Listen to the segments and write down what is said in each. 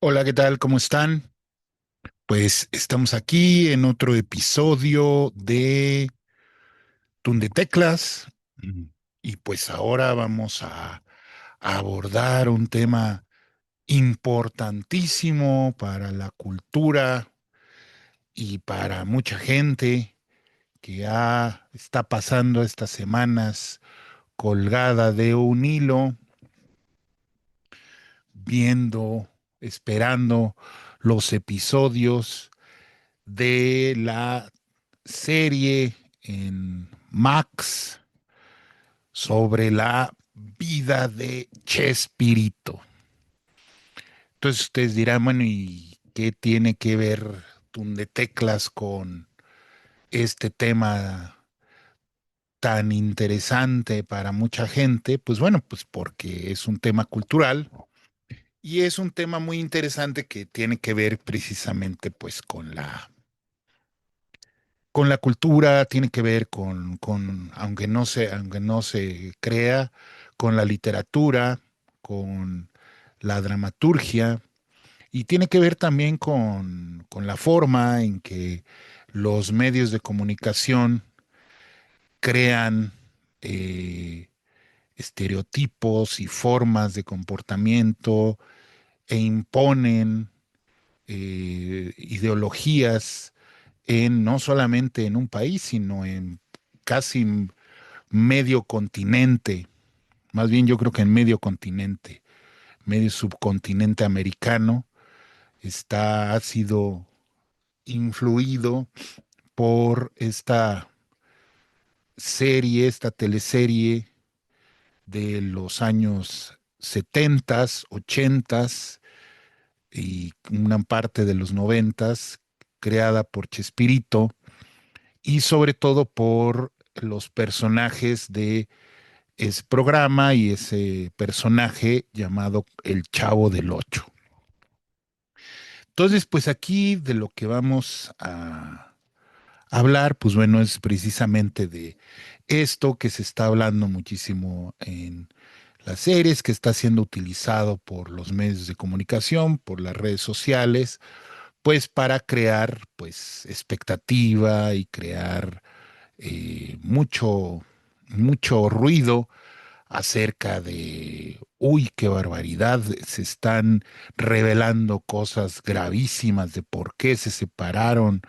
Hola, ¿qué tal? ¿Cómo están? Pues estamos aquí en otro episodio de Tunde Teclas. Mm, y pues ahora vamos a abordar un tema importantísimo para la cultura y para mucha gente que está pasando estas semanas colgada de un hilo, viendo, esperando los episodios de la serie en Max sobre la vida de Chespirito. Entonces ustedes dirán, bueno, ¿y qué tiene que ver Tunde Teclas con este tema tan interesante para mucha gente? Pues bueno, pues porque es un tema cultural y es un tema muy interesante que tiene que ver precisamente pues con la cultura, tiene que ver aunque no se crea, con la literatura, con la dramaturgia, y tiene que ver también con la forma en que los medios de comunicación crean eh, estereotipos y formas de comportamiento e imponen ideologías no solamente en un país, sino en casi medio continente, más bien yo creo que en medio continente, medio subcontinente americano, ha sido influido por esta serie, esta teleserie de los años 70, 80 y una parte de los 90, creada por Chespirito y sobre todo por los personajes de ese programa y ese personaje llamado el Chavo del Ocho. Entonces, pues aquí de lo que vamos a hablar, pues bueno, es precisamente de esto que se está hablando muchísimo en las series, que está siendo utilizado por los medios de comunicación, por las redes sociales, pues para crear pues expectativa y crear mucho ruido acerca de, uy, qué barbaridad, se están revelando cosas gravísimas de por qué se separaron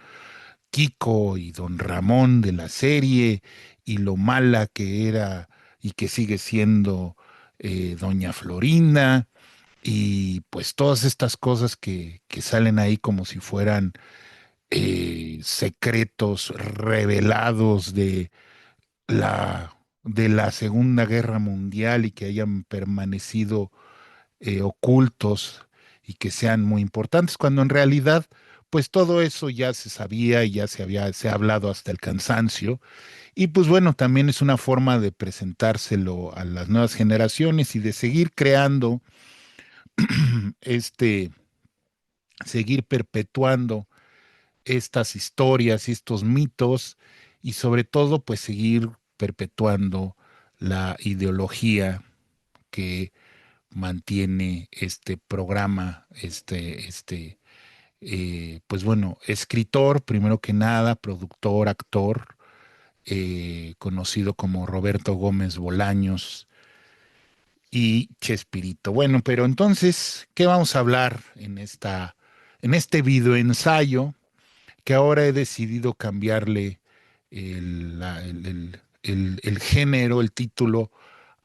Kiko y Don Ramón de la serie y lo mala que era y que sigue siendo Doña Florinda y pues todas estas cosas que salen ahí como si fueran secretos revelados de la Segunda Guerra Mundial y que hayan permanecido ocultos y que sean muy importantes, cuando en realidad, pues todo eso ya se sabía y se ha hablado hasta el cansancio. Y pues bueno, también es una forma de presentárselo a las nuevas generaciones y de seguir creando este, seguir perpetuando estas historias y estos mitos y sobre todo pues seguir perpetuando la ideología que mantiene este programa, pues bueno, escritor, primero que nada, productor, actor, conocido como Roberto Gómez Bolaños y Chespirito. Bueno, pero entonces, ¿qué vamos a hablar en este videoensayo? Que ahora he decidido cambiarle el género, el título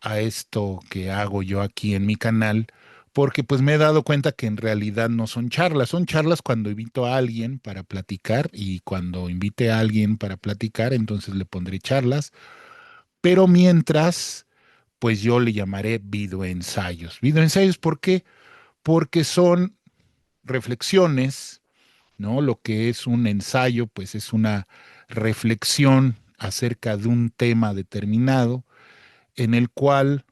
a esto que hago yo aquí en mi canal, porque pues me he dado cuenta que en realidad no son charlas cuando invito a alguien para platicar y cuando invite a alguien para platicar, entonces le pondré charlas, pero mientras, pues yo le llamaré videoensayos. Videoensayos, ¿por qué? Porque son reflexiones, ¿no? Lo que es un ensayo, pues es una reflexión acerca de un tema determinado en el cual,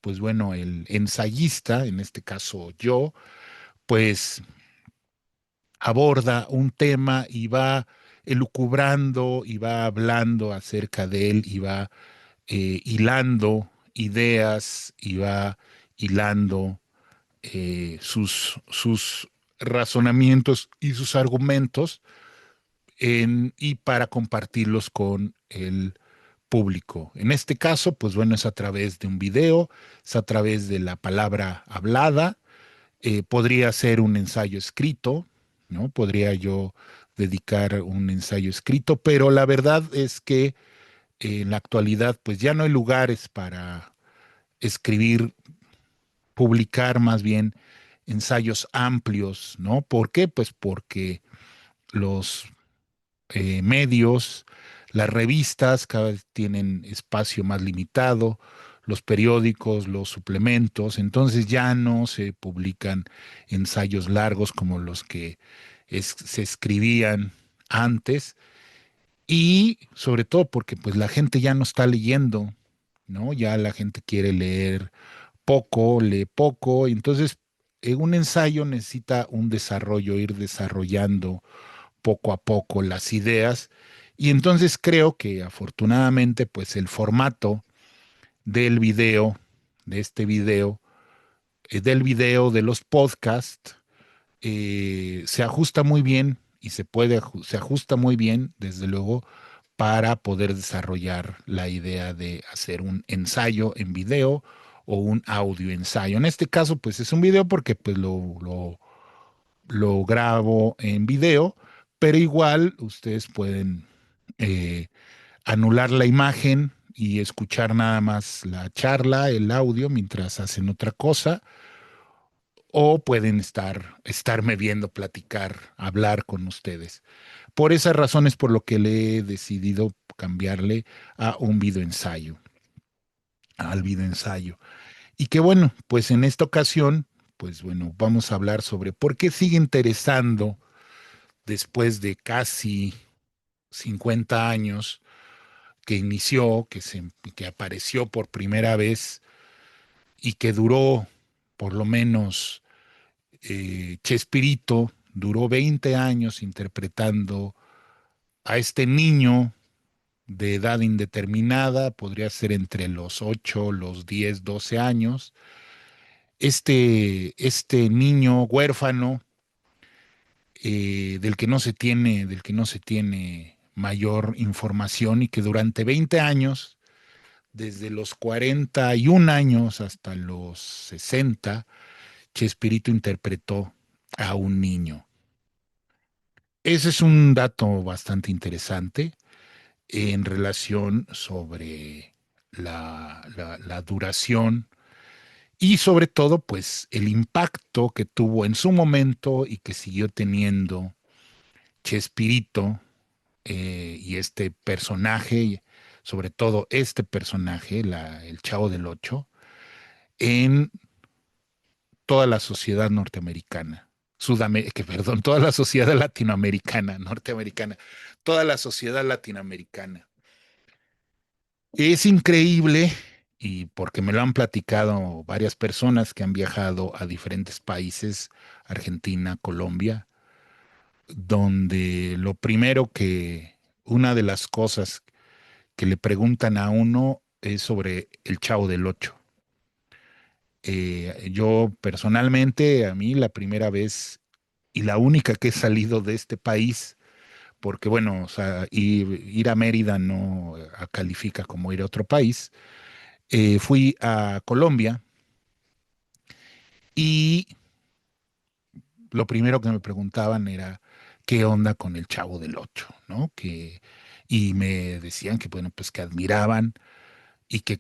pues bueno, el ensayista, en este caso yo, pues aborda un tema y va elucubrando y va hablando acerca de él y va hilando ideas y va hilando sus razonamientos y sus argumentos y para compartirlos con el público. En este caso, pues bueno, es a través de un video, es a través de la palabra hablada, podría ser un ensayo escrito, ¿no? Podría yo dedicar un ensayo escrito, pero la verdad es que en la actualidad, pues ya no hay lugares para escribir, publicar más bien ensayos amplios, ¿no? ¿Por qué? Pues porque los medios, las revistas cada vez tienen espacio más limitado, los periódicos, los suplementos, entonces ya no se publican ensayos largos como los que se escribían antes y sobre todo porque pues la gente ya no está leyendo, ¿no? Ya la gente quiere leer poco, lee poco, y entonces un ensayo necesita un desarrollo, ir desarrollando poco a poco las ideas. Y entonces creo que afortunadamente, pues el formato del video, de este video, del video, de los podcasts, se ajusta muy bien y se ajusta muy bien, desde luego, para poder desarrollar la idea de hacer un ensayo en video o un audio ensayo. En este caso, pues es un video porque pues lo grabo en video, pero igual ustedes pueden eh, anular la imagen y escuchar nada más la charla, el audio, mientras hacen otra cosa, o pueden estarme viendo, platicar, hablar con ustedes. Por esas razones por lo que le he decidido cambiarle a un video ensayo, al video ensayo. Y que bueno, pues en esta ocasión, pues bueno, vamos a hablar sobre por qué sigue interesando después de casi 50 años que inició, que apareció por primera vez y que duró por lo menos Chespirito, duró 20 años interpretando a este niño de edad indeterminada, podría ser entre los 8, los 10, 12 años. Este niño huérfano del que no se tiene mayor información y que durante 20 años, desde los 41 años hasta los 60, Chespirito interpretó a un niño. Ese es un dato bastante interesante en relación sobre la duración y sobre todo, pues, el impacto que tuvo en su momento y que siguió teniendo Chespirito y este personaje, sobre todo este personaje, el Chavo del Ocho, en toda la sociedad norteamericana. Perdón, toda la sociedad latinoamericana, norteamericana, toda la sociedad latinoamericana. Es increíble, y porque me lo han platicado varias personas que han viajado a diferentes países, Argentina, Colombia, donde una de las cosas que le preguntan a uno es sobre el Chavo del Ocho. Yo personalmente, a mí la primera vez y la única que he salido de este país, porque bueno, o sea, ir a Mérida no califica como ir a otro país, fui a Colombia y lo primero que me preguntaban era qué onda con el Chavo del Ocho, ¿no? Y me decían que, bueno, pues que admiraban y que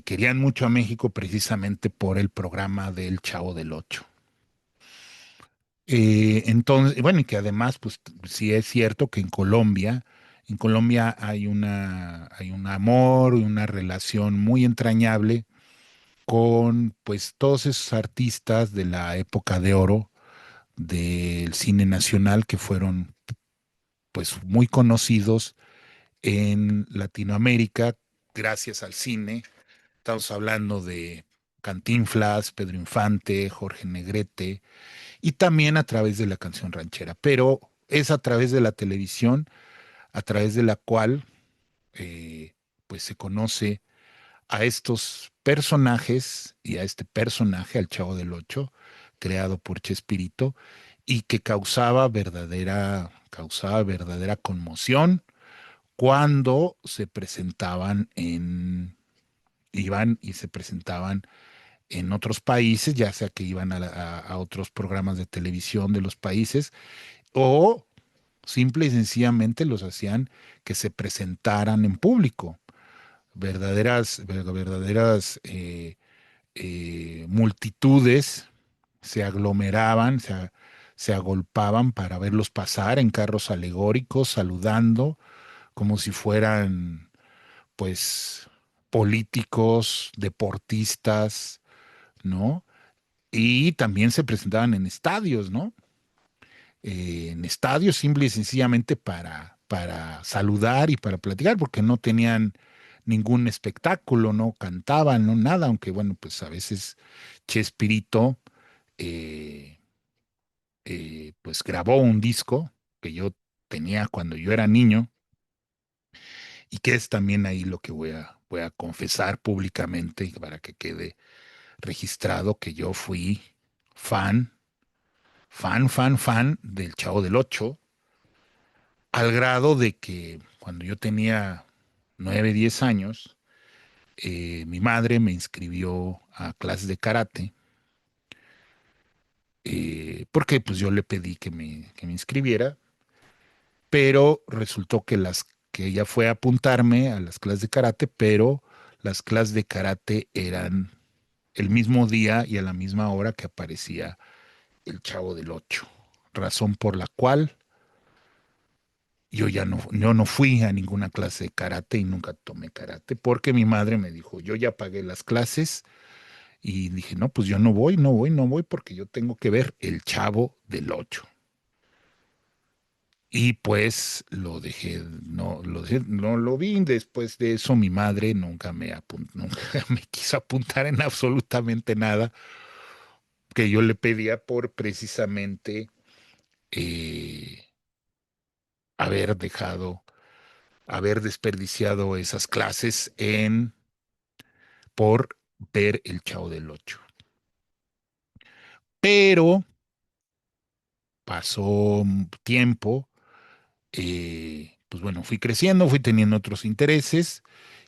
querían mucho a México precisamente por el programa del Chavo del Ocho. Entonces, bueno, y que además, pues sí es cierto que en Colombia hay un amor y una relación muy entrañable con pues todos esos artistas de la época de oro del cine nacional que fueron pues muy conocidos en Latinoamérica gracias al cine. Estamos hablando de Cantinflas, Pedro Infante, Jorge Negrete y también a través de la canción ranchera, pero es a través de la televisión, a través de la cual pues se conoce a estos personajes y a este personaje, al Chavo del Ocho, creado por Chespirito, y que causaba verdadera conmoción cuando se presentaban iban y se presentaban en otros países, ya sea que iban a otros programas de televisión de los países, o simple y sencillamente los hacían que se presentaran en público. Verdaderas multitudes se aglomeraban, se agolpaban para verlos pasar en carros alegóricos, saludando como si fueran, pues, políticos, deportistas, ¿no? Y también se presentaban en estadios, ¿no? En estadios simple y sencillamente para saludar y para platicar, porque no tenían ningún espectáculo, no cantaban, no nada, aunque bueno, pues a veces Chespirito eh, pues grabó un disco que yo tenía cuando yo era niño y que es también ahí lo que voy a confesar públicamente para que quede registrado que yo fui fan, fan del Chavo del Ocho, al grado de que cuando yo tenía 9, 10 años, mi madre me inscribió a clases de karate, porque pues yo le pedí que me inscribiera, pero resultó que ella fue a apuntarme a las clases de karate, pero las clases de karate eran el mismo día y a la misma hora que aparecía el Chavo del Ocho, razón por la cual yo no fui a ninguna clase de karate y nunca tomé karate, porque mi madre me dijo, yo ya pagué las clases y dije, no, pues yo no voy porque yo tengo que ver el Chavo del Ocho. Y pues lo dejé, no lo vi. Después de eso, mi madre nunca me quiso apuntar en absolutamente nada que yo le pedía por precisamente eh, haber dejado, haber desperdiciado esas clases por ver el Chavo del Ocho. Pero pasó un tiempo, pues bueno, fui creciendo, fui teniendo otros intereses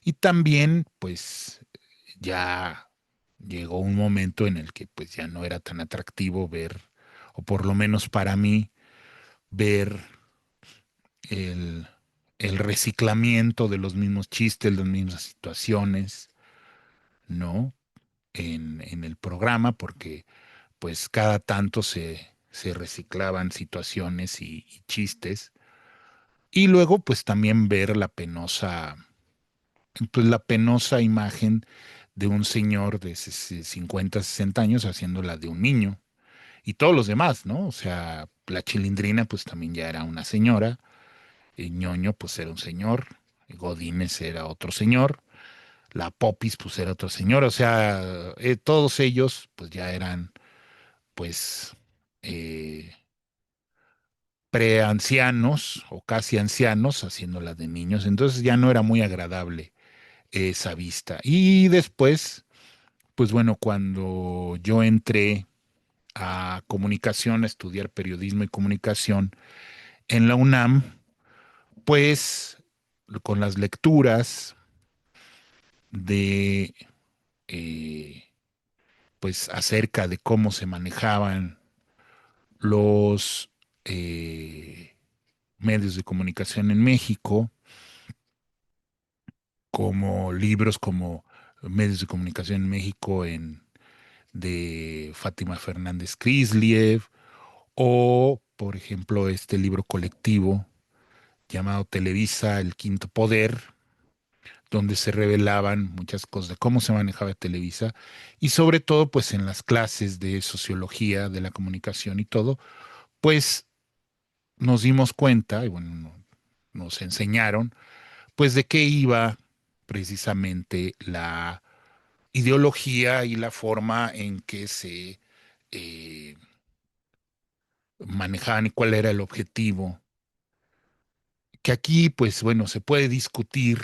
y también, pues ya llegó un momento en el que pues ya no era tan atractivo ver, o por lo menos para mí, ver el, el reciclamiento de los mismos chistes, las mismas situaciones, ¿no? En el programa, porque pues cada tanto se reciclaban situaciones y chistes. Y luego pues también ver pues la penosa imagen de un señor de 50, 60 años haciéndola de un niño. Y todos los demás, ¿no? O sea, la Chilindrina pues también ya era una señora, Ñoño pues era un señor, Godínez era otro señor, la Popis pues era otro señor, o sea, todos ellos pues ya eran pues eh, preancianos o casi ancianos haciéndola de niños, entonces ya no era muy agradable esa vista. Y después, pues bueno, cuando yo entré a comunicación, a estudiar periodismo y comunicación en la UNAM, pues con las lecturas de, eh, pues acerca de cómo se manejaban los medios de comunicación en México, como libros como Medios de Comunicación en México de Fátima Fernández Krisliev, o, por ejemplo, este libro colectivo llamado Televisa, El Quinto Poder, donde se revelaban muchas cosas de cómo se manejaba Televisa y sobre todo, pues en las clases de sociología de la comunicación y todo, pues nos dimos cuenta, y bueno, nos enseñaron, pues de qué iba precisamente la ideología y la forma en que se eh, manejaban y cuál era el objetivo. Que aquí, pues bueno, se puede discutir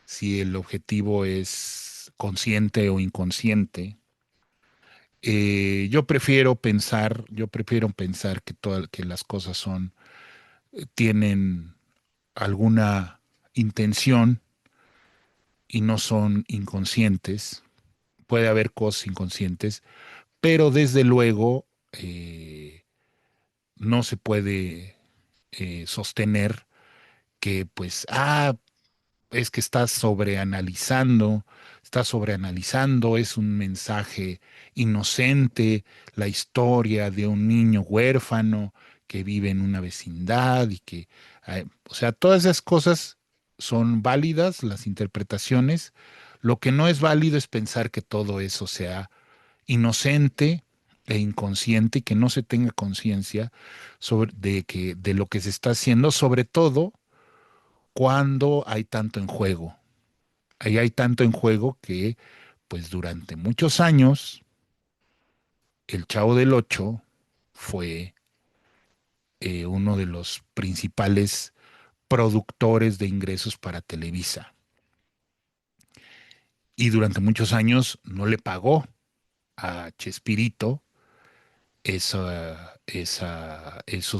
si el objetivo es consciente o inconsciente, yo prefiero pensar que que las cosas tienen alguna intención y no son inconscientes. Puede haber cosas inconscientes, pero desde luego no se puede sostener que pues, es que estás sobreanalizando, es un mensaje inocente, la historia de un niño huérfano que vive en una vecindad y que, o sea, todas esas cosas son válidas, las interpretaciones. Lo que no es válido es pensar que todo eso sea inocente e inconsciente y que no se tenga conciencia de lo que se está haciendo, sobre todo cuando hay tanto en juego. Ahí hay tanto en juego que, pues durante muchos años, el Chavo del Ocho fue uno de los principales productores de ingresos para Televisa. Y durante muchos años no le pagó a Chespirito esos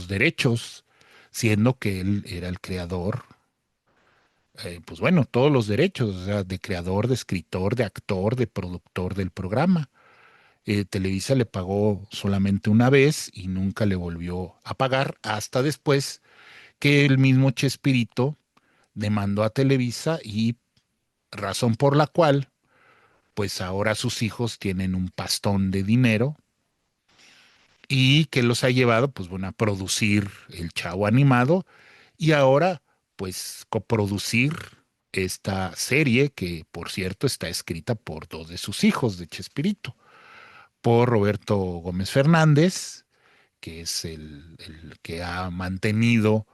derechos, siendo que él era el creador, pues bueno, todos los derechos, o sea, de creador, de escritor, de actor, de productor del programa. Televisa le pagó solamente una vez y nunca le volvió a pagar hasta después que el mismo Chespirito demandó a Televisa y razón por la cual, pues ahora sus hijos tienen un pastón de dinero y que los ha llevado, pues bueno, a producir El Chavo animado y ahora, pues, coproducir esta serie que, por cierto, está escrita por dos de sus hijos de Chespirito, por Roberto Gómez Fernández, que es el que ha mantenido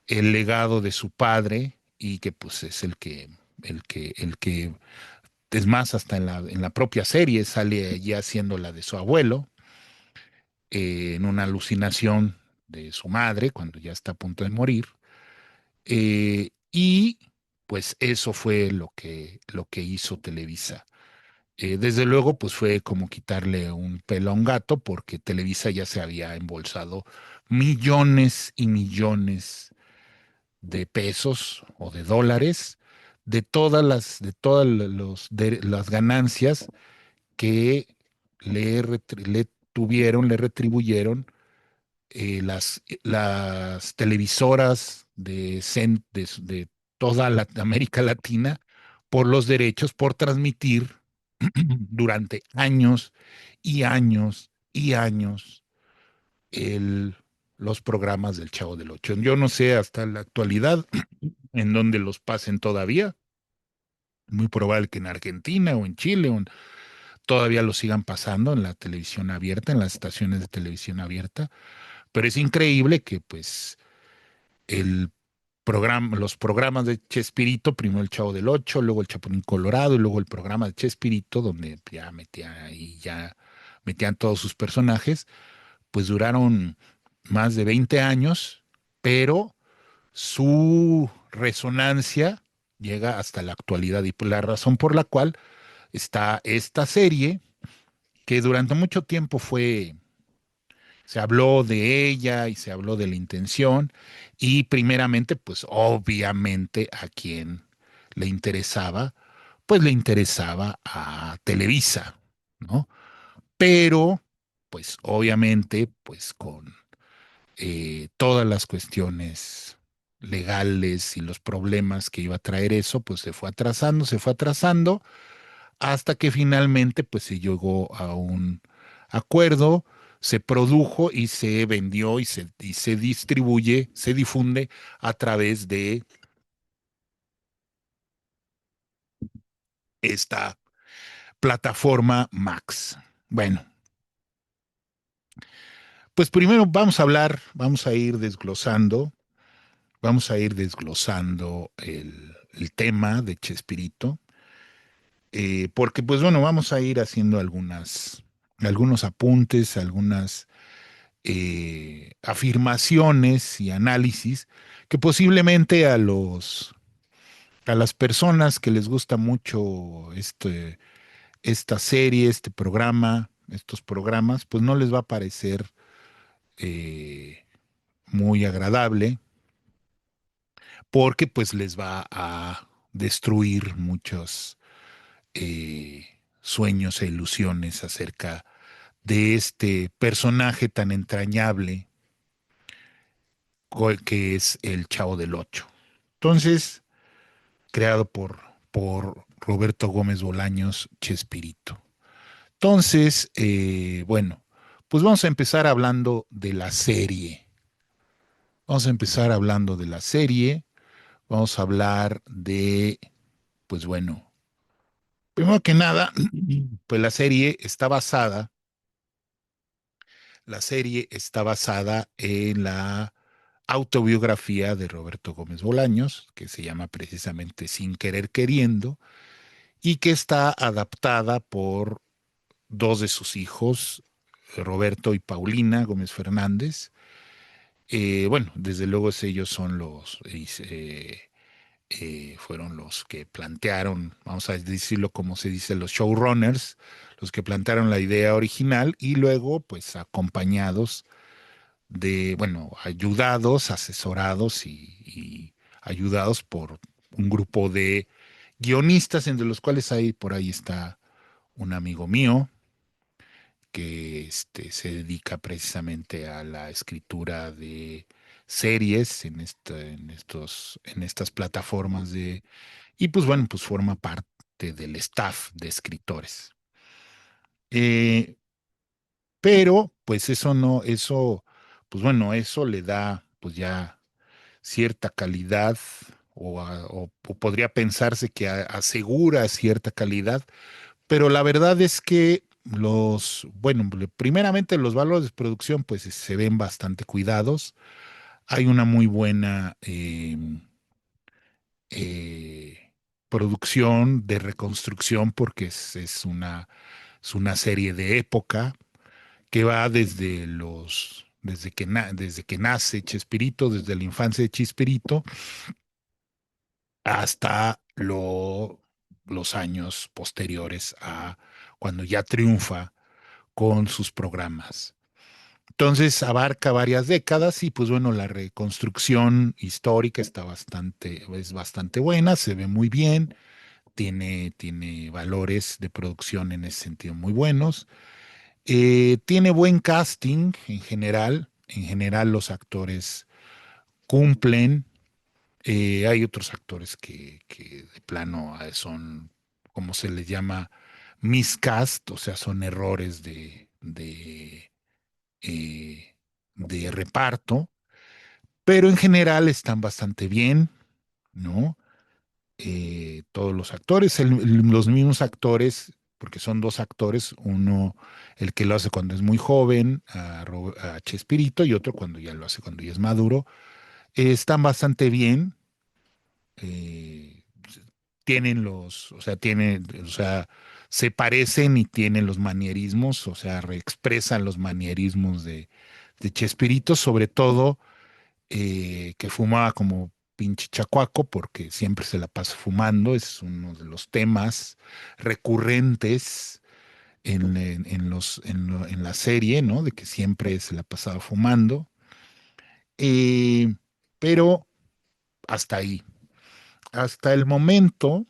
el legado de su padre y que pues es el que es más, hasta en la propia serie sale ya haciendo la de su abuelo, en una alucinación de su madre cuando ya está a punto de morir. Y pues eso fue lo que hizo Televisa. Desde luego, pues fue como quitarle un pelo a un gato, porque Televisa ya se había embolsado millones y millones de pesos o de dólares de las ganancias que le retribuyeron las televisoras de toda América Latina por los derechos por transmitir durante años y años y años el, los programas del Chavo del Ocho. Yo no sé hasta la actualidad en dónde los pasen todavía. Muy probable que en Argentina o en Chile todavía los sigan pasando en la televisión abierta, en las estaciones de televisión abierta. Pero es increíble que pues los programas de Chespirito, primero el Chavo del Ocho, luego el Chapulín Colorado y luego el programa de Chespirito, donde ya metían todos sus personajes, pues duraron más de 20 años, pero su resonancia llega hasta la actualidad y la razón por la cual está esta serie que durante mucho tiempo se habló de ella y se habló de la intención y primeramente, pues obviamente a quien le interesaba, pues le interesaba a Televisa, ¿no? Pero, pues obviamente, pues con todas las cuestiones legales y los problemas que iba a traer eso, pues se fue atrasando, hasta que finalmente pues se llegó a un acuerdo, se produjo y se vendió y se distribuye, se difunde a través de esta plataforma Max. Bueno, pues primero vamos a ir desglosando el tema de Chespirito, porque pues bueno, vamos a ir haciendo algunos apuntes, algunas afirmaciones y análisis que posiblemente a las personas que les gusta mucho esta serie, este programa, estos programas, pues no les va a parecer eh, muy agradable porque pues les va a destruir muchos sueños e ilusiones acerca de este personaje tan entrañable que es el Chavo del Ocho. Entonces, creado por Roberto Gómez Bolaños Chespirito. Entonces, bueno, pues vamos a empezar hablando de la serie. Vamos a empezar hablando de la serie. Vamos a hablar de, pues bueno, primero que nada, pues la serie está basada en la autobiografía de Roberto Gómez Bolaños, que se llama precisamente Sin querer queriendo, y que está adaptada por dos de sus hijos, Roberto y Paulina Gómez Fernández. Bueno, desde luego ellos son fueron los que plantearon, vamos a decirlo como se dice, los showrunners, los que plantearon la idea original y luego, pues, acompañados bueno, ayudados, asesorados y ayudados por un grupo de guionistas, entre los cuales hay, por ahí está un amigo mío que se dedica precisamente a la escritura de series en estas plataformas y pues bueno, pues forma parte del staff de escritores. Eh, pero pues pues bueno, eso le da pues ya cierta calidad o podría pensarse que asegura cierta calidad, pero la verdad es que bueno, primeramente los valores de producción pues se ven bastante cuidados. Hay una muy buena producción de reconstrucción porque es una serie de época que va desde que nace Chespirito, desde la infancia de Chespirito hasta los años posteriores a cuando ya triunfa con sus programas. Entonces abarca varias décadas y pues bueno, la reconstrucción histórica es bastante buena, se ve muy bien, tiene valores de producción en ese sentido muy buenos. Tiene buen casting en general los actores cumplen. Hay otros actores que de plano son, como se les llama, miscast, o sea, son errores eh, de reparto, pero en general están bastante bien, ¿no? Todos los actores, los mismos actores, porque son dos actores, uno el que lo hace cuando es muy joven, a Chespirito, y otro cuando ya lo hace cuando ya es maduro, están bastante bien. eh, o sea, se parecen y tienen los manierismos, o sea, reexpresan los manierismos de Chespirito, sobre todo que fumaba como pinche chacuaco, porque siempre se la pasa fumando, es uno de los temas recurrentes en la serie, ¿no? De que siempre se la pasaba fumando. Eh, pero hasta ahí. Hasta el momento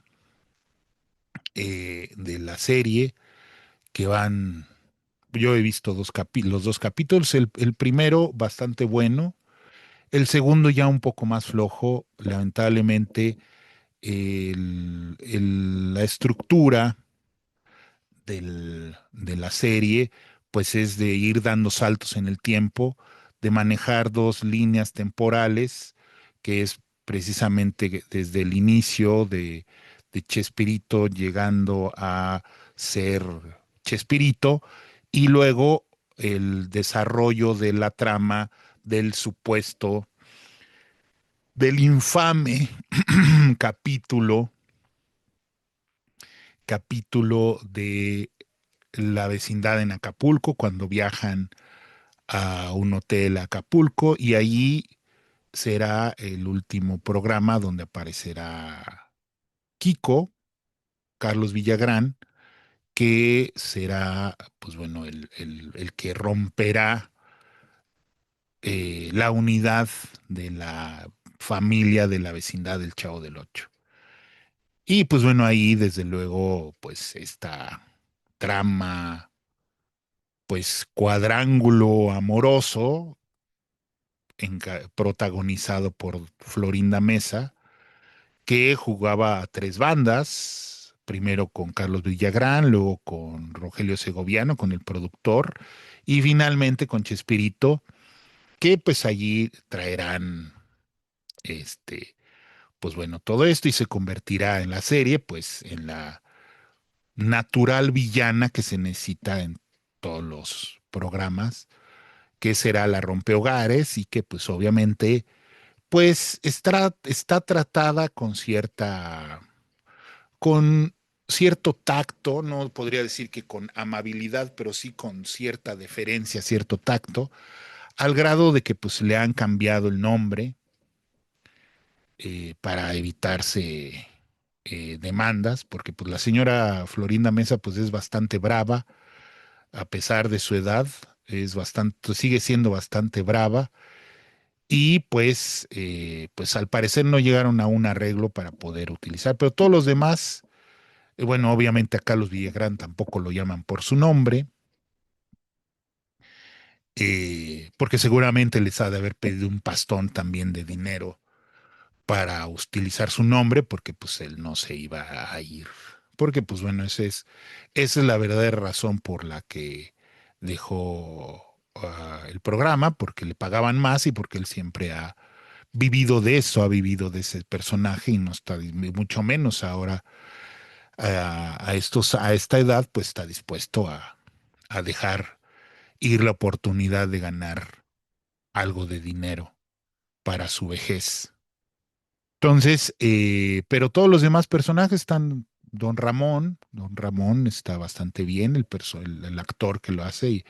de la serie que yo he visto los dos capítulos, el primero bastante bueno, el segundo ya un poco más flojo, lamentablemente la estructura de la serie, pues es de ir dando saltos en el tiempo, de manejar dos líneas temporales, que es precisamente desde el inicio de Chespirito llegando a ser Chespirito, y luego el desarrollo de la trama del supuesto, del infame capítulo, capítulo de la vecindad en Acapulco, cuando viajan a un hotel a Acapulco y allí será el último programa donde aparecerá Kiko, Carlos Villagrán, que será, pues bueno, el que romperá la unidad de la familia de la vecindad del Chavo del Ocho. Y pues bueno, ahí desde luego, pues esta trama, pues cuadrángulo amoroso, protagonizado por Florinda Mesa, que jugaba a tres bandas, primero con Carlos Villagrán, luego con Rogelio Segoviano, con el productor, y finalmente con Chespirito, que pues allí traerán pues bueno, todo esto y se convertirá en la serie, pues en la natural villana que se necesita en todos los programas, que será la rompehogares y que pues obviamente pues está tratada con cierto tacto, no podría decir que con amabilidad, pero sí con cierta deferencia, cierto tacto, al grado de que pues le han cambiado el nombre para evitarse demandas, porque pues la señora Florinda Mesa pues es bastante brava, a pesar de su edad, es bastante, sigue siendo bastante brava, y pues al parecer no llegaron a un arreglo para poder utilizar, pero todos los demás, bueno, obviamente a Carlos Villagrán tampoco lo llaman por su nombre, porque seguramente les ha de haber pedido un pastón también de dinero para utilizar su nombre, porque pues él no se iba a ir. Porque pues bueno, esa es la verdadera razón por la que dejó el programa, porque le pagaban más y porque él siempre ha vivido de eso, ha vivido de ese personaje y no está, mucho menos ahora a esta edad, pues está dispuesto a dejar ir la oportunidad de ganar algo de dinero para su vejez. Entonces, pero todos los demás personajes están, Don Ramón está bastante bien, el actor que lo hace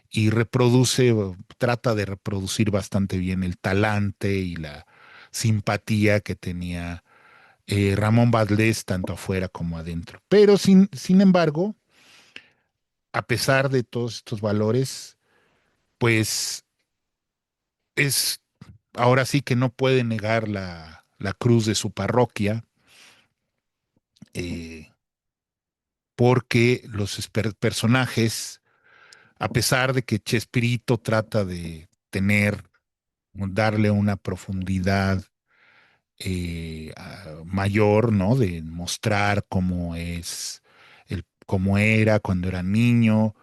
y reproduce, trata de reproducir bastante bien el talante y la simpatía que tenía Ramón Valdés tanto afuera como adentro. Pero sin embargo, a pesar de todos estos valores, pues es ahora sí que no puede negar la cruz de su parroquia, eh, porque los personajes, a pesar de que Chespirito trata de darle una profundidad mayor, ¿no? De mostrar cómo era cuando era niño,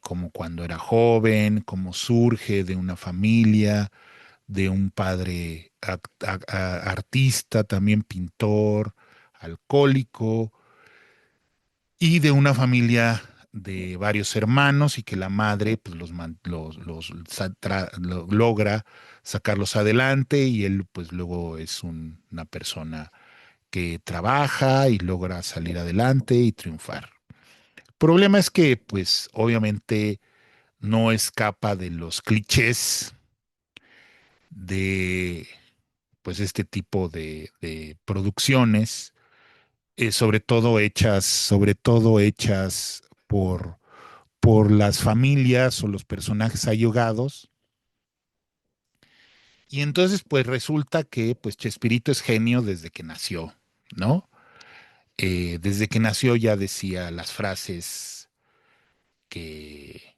como cuando era joven, cómo surge de una familia, de un padre artista, también pintor, alcohólico, y de una familia de varios hermanos y que la madre pues, logra sacarlos adelante y él pues luego es una persona que trabaja y logra salir adelante y triunfar. El problema es que pues obviamente no escapa de los clichés de pues este tipo de producciones, sobre todo hechas por las familias o los personajes allegados. Y entonces, pues resulta que pues Chespirito es genio desde que nació, ¿no? Desde que nació ya decía las frases que,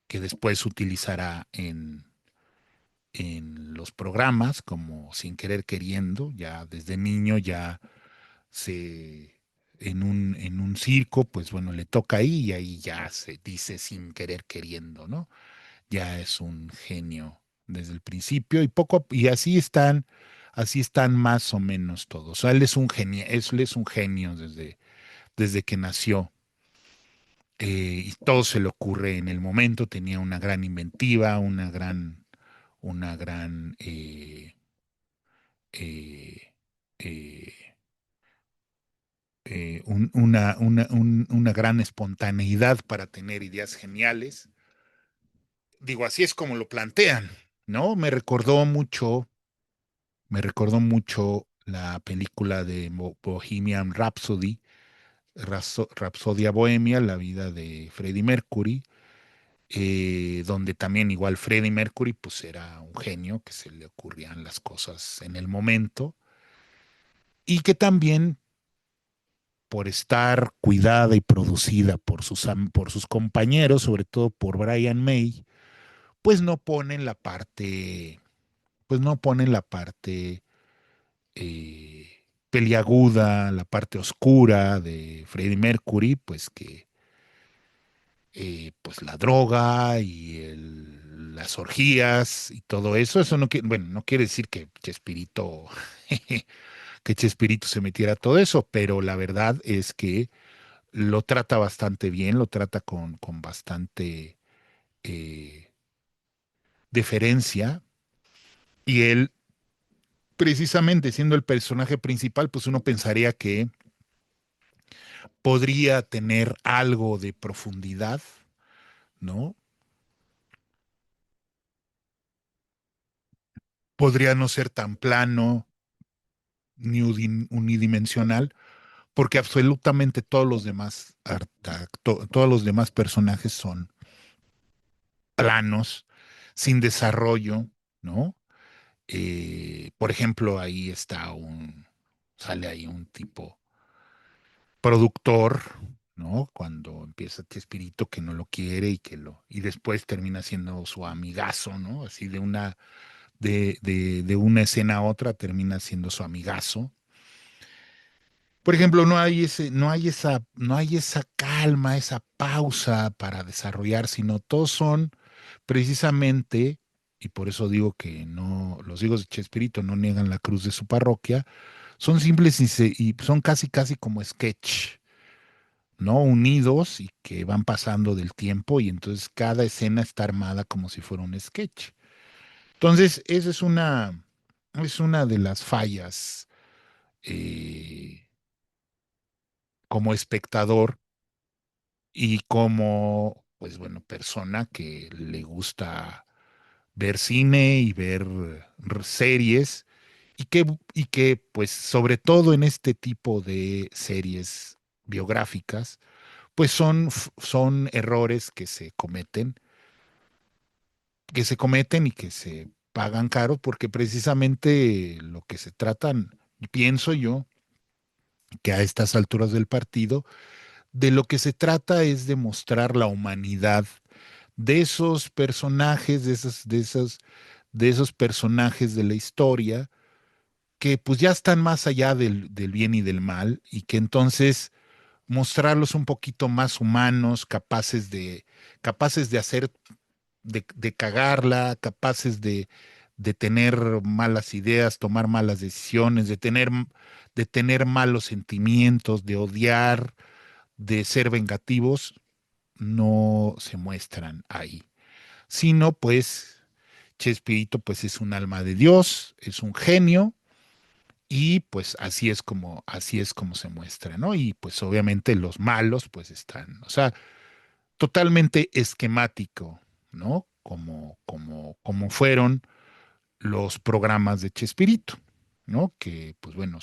que después utilizará en los programas, como Sin querer queriendo, ya desde niño ya se en un circo, pues bueno, le toca ahí y ahí ya se dice sin querer queriendo, ¿no? Ya es un genio desde el principio y y así están más o menos todos. O sea, él es un genio desde que nació. Y todo se le ocurre en el momento, tenía una gran inventiva, una gran eh, eh, una gran espontaneidad para tener ideas geniales. Digo, así es como lo plantean, ¿no? Me recordó mucho la película de Bohemian Rhapsody Rapsodia Bohemia, la vida de Freddie Mercury, donde también igual Freddie Mercury pues era un genio, que se le ocurrían las cosas en el momento, y que también por estar cuidada y producida por sus compañeros, sobre todo por Brian May, pues no ponen la parte, pues no ponen la parte peliaguda, la parte oscura de Freddie Mercury, pues que pues la droga y las orgías y todo eso, eso no quiere, bueno, no quiere decir que Chespirito, que Chespirito se metiera a todo eso, pero la verdad es que lo trata bastante bien, lo trata con bastante eh, deferencia, y él, precisamente siendo el personaje principal, pues uno pensaría que podría tener algo de profundidad, ¿no? Podría no ser tan plano ni unidimensional, porque absolutamente todos los demás, todos los demás personajes son planos, sin desarrollo, ¿no? Por ejemplo, sale ahí un tipo productor, ¿no? Cuando empieza Chespirito que no lo quiere y después termina siendo su amigazo, ¿no? Así de una escena a otra termina siendo su amigazo. Por ejemplo, no hay esa calma, esa pausa para desarrollar, sino todos son precisamente, y por eso digo que no, los hijos de Chespirito no niegan la cruz de su parroquia, son simples y son casi, casi como sketch, ¿no? Unidos y que van pasando del tiempo y entonces cada escena está armada como si fuera un sketch. Entonces, esa es una de las fallas eh, como espectador y como, pues bueno, persona que le gusta ver cine y ver series y que, pues, sobre todo en este tipo de series biográficas, pues son errores que se cometen y que se pagan caro, porque precisamente lo que se tratan, pienso yo, que a estas alturas del partido, de lo que se trata es de mostrar la humanidad de esos personajes, de esos personajes de la historia, que pues ya están más allá del bien y del mal, y que entonces mostrarlos un poquito más humanos, capaces de hacer, de cagarla, capaces de tener malas ideas, tomar malas decisiones, de tener malos sentimientos, de odiar, de ser vengativos, no se muestran ahí. Sino pues Chespirito pues es un alma de Dios, es un genio, y pues así es como se muestra, ¿no? Y pues obviamente los malos pues están, o sea, totalmente esquemático, ¿no? Como fueron los programas de Chespirito, ¿no? Que pues bueno,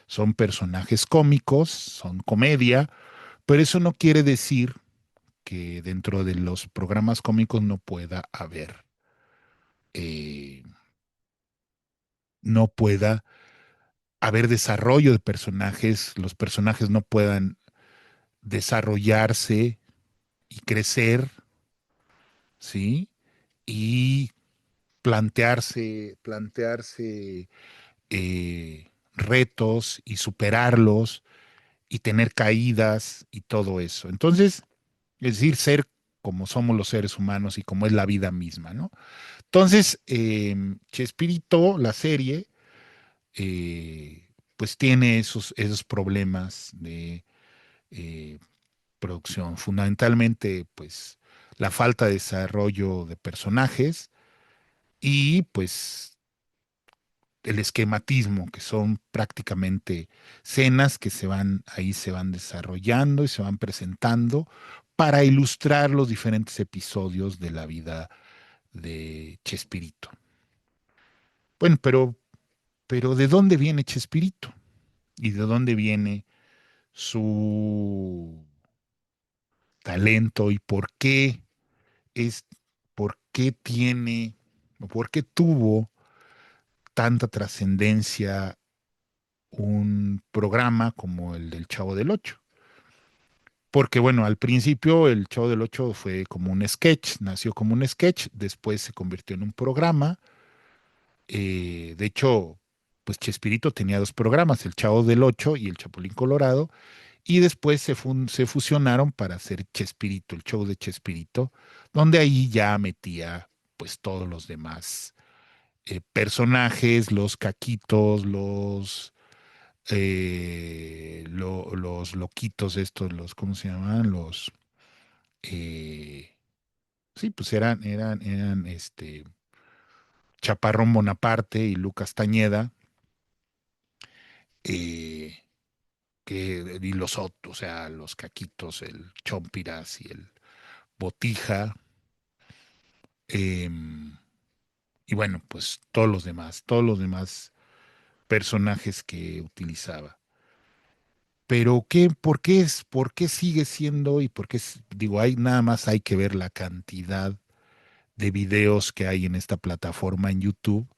son personajes cómicos, son comedia, pero eso no quiere decir que dentro de los programas cómicos eh, no pueda haber desarrollo de personajes, los personajes no puedan desarrollarse y crecer, ¿sí? Y plantearse retos y superarlos y tener caídas y todo eso. Entonces, es decir, ser como somos los seres humanos y como es la vida misma, ¿no? Entonces, Chespirito, la serie, pues tiene esos problemas de eh, producción. Fundamentalmente, pues la falta de desarrollo de personajes y pues el esquematismo, que son prácticamente escenas que se van desarrollando y se van presentando para ilustrar los diferentes episodios de la vida de Chespirito. Bueno, pero ¿de dónde viene Chespirito? ¿Y de dónde viene su talento y es, por qué tiene, o por qué tuvo tanta trascendencia un programa como el del Chavo del Ocho. Porque bueno, al principio el Chavo del Ocho fue como un sketch, nació como un sketch, después se convirtió en un programa. De hecho, pues Chespirito tenía dos programas, el Chavo del Ocho y el Chapulín Colorado, y después se fusionaron para hacer Chespirito, el show de Chespirito, donde ahí ya metía pues todos los demás personajes, los caquitos, los loquitos estos, ¿cómo se llamaban? Eh, sí, pues eran Chaparrón Bonaparte y Lucas Tañeda, eh, y los otros, o sea, los caquitos, el Chompiras y el Botija, em, y bueno, pues todos los demás personajes que utilizaba. Pero por qué sigue siendo y por qué, digo, nada más hay que ver la cantidad de videos que hay en esta plataforma en YouTube,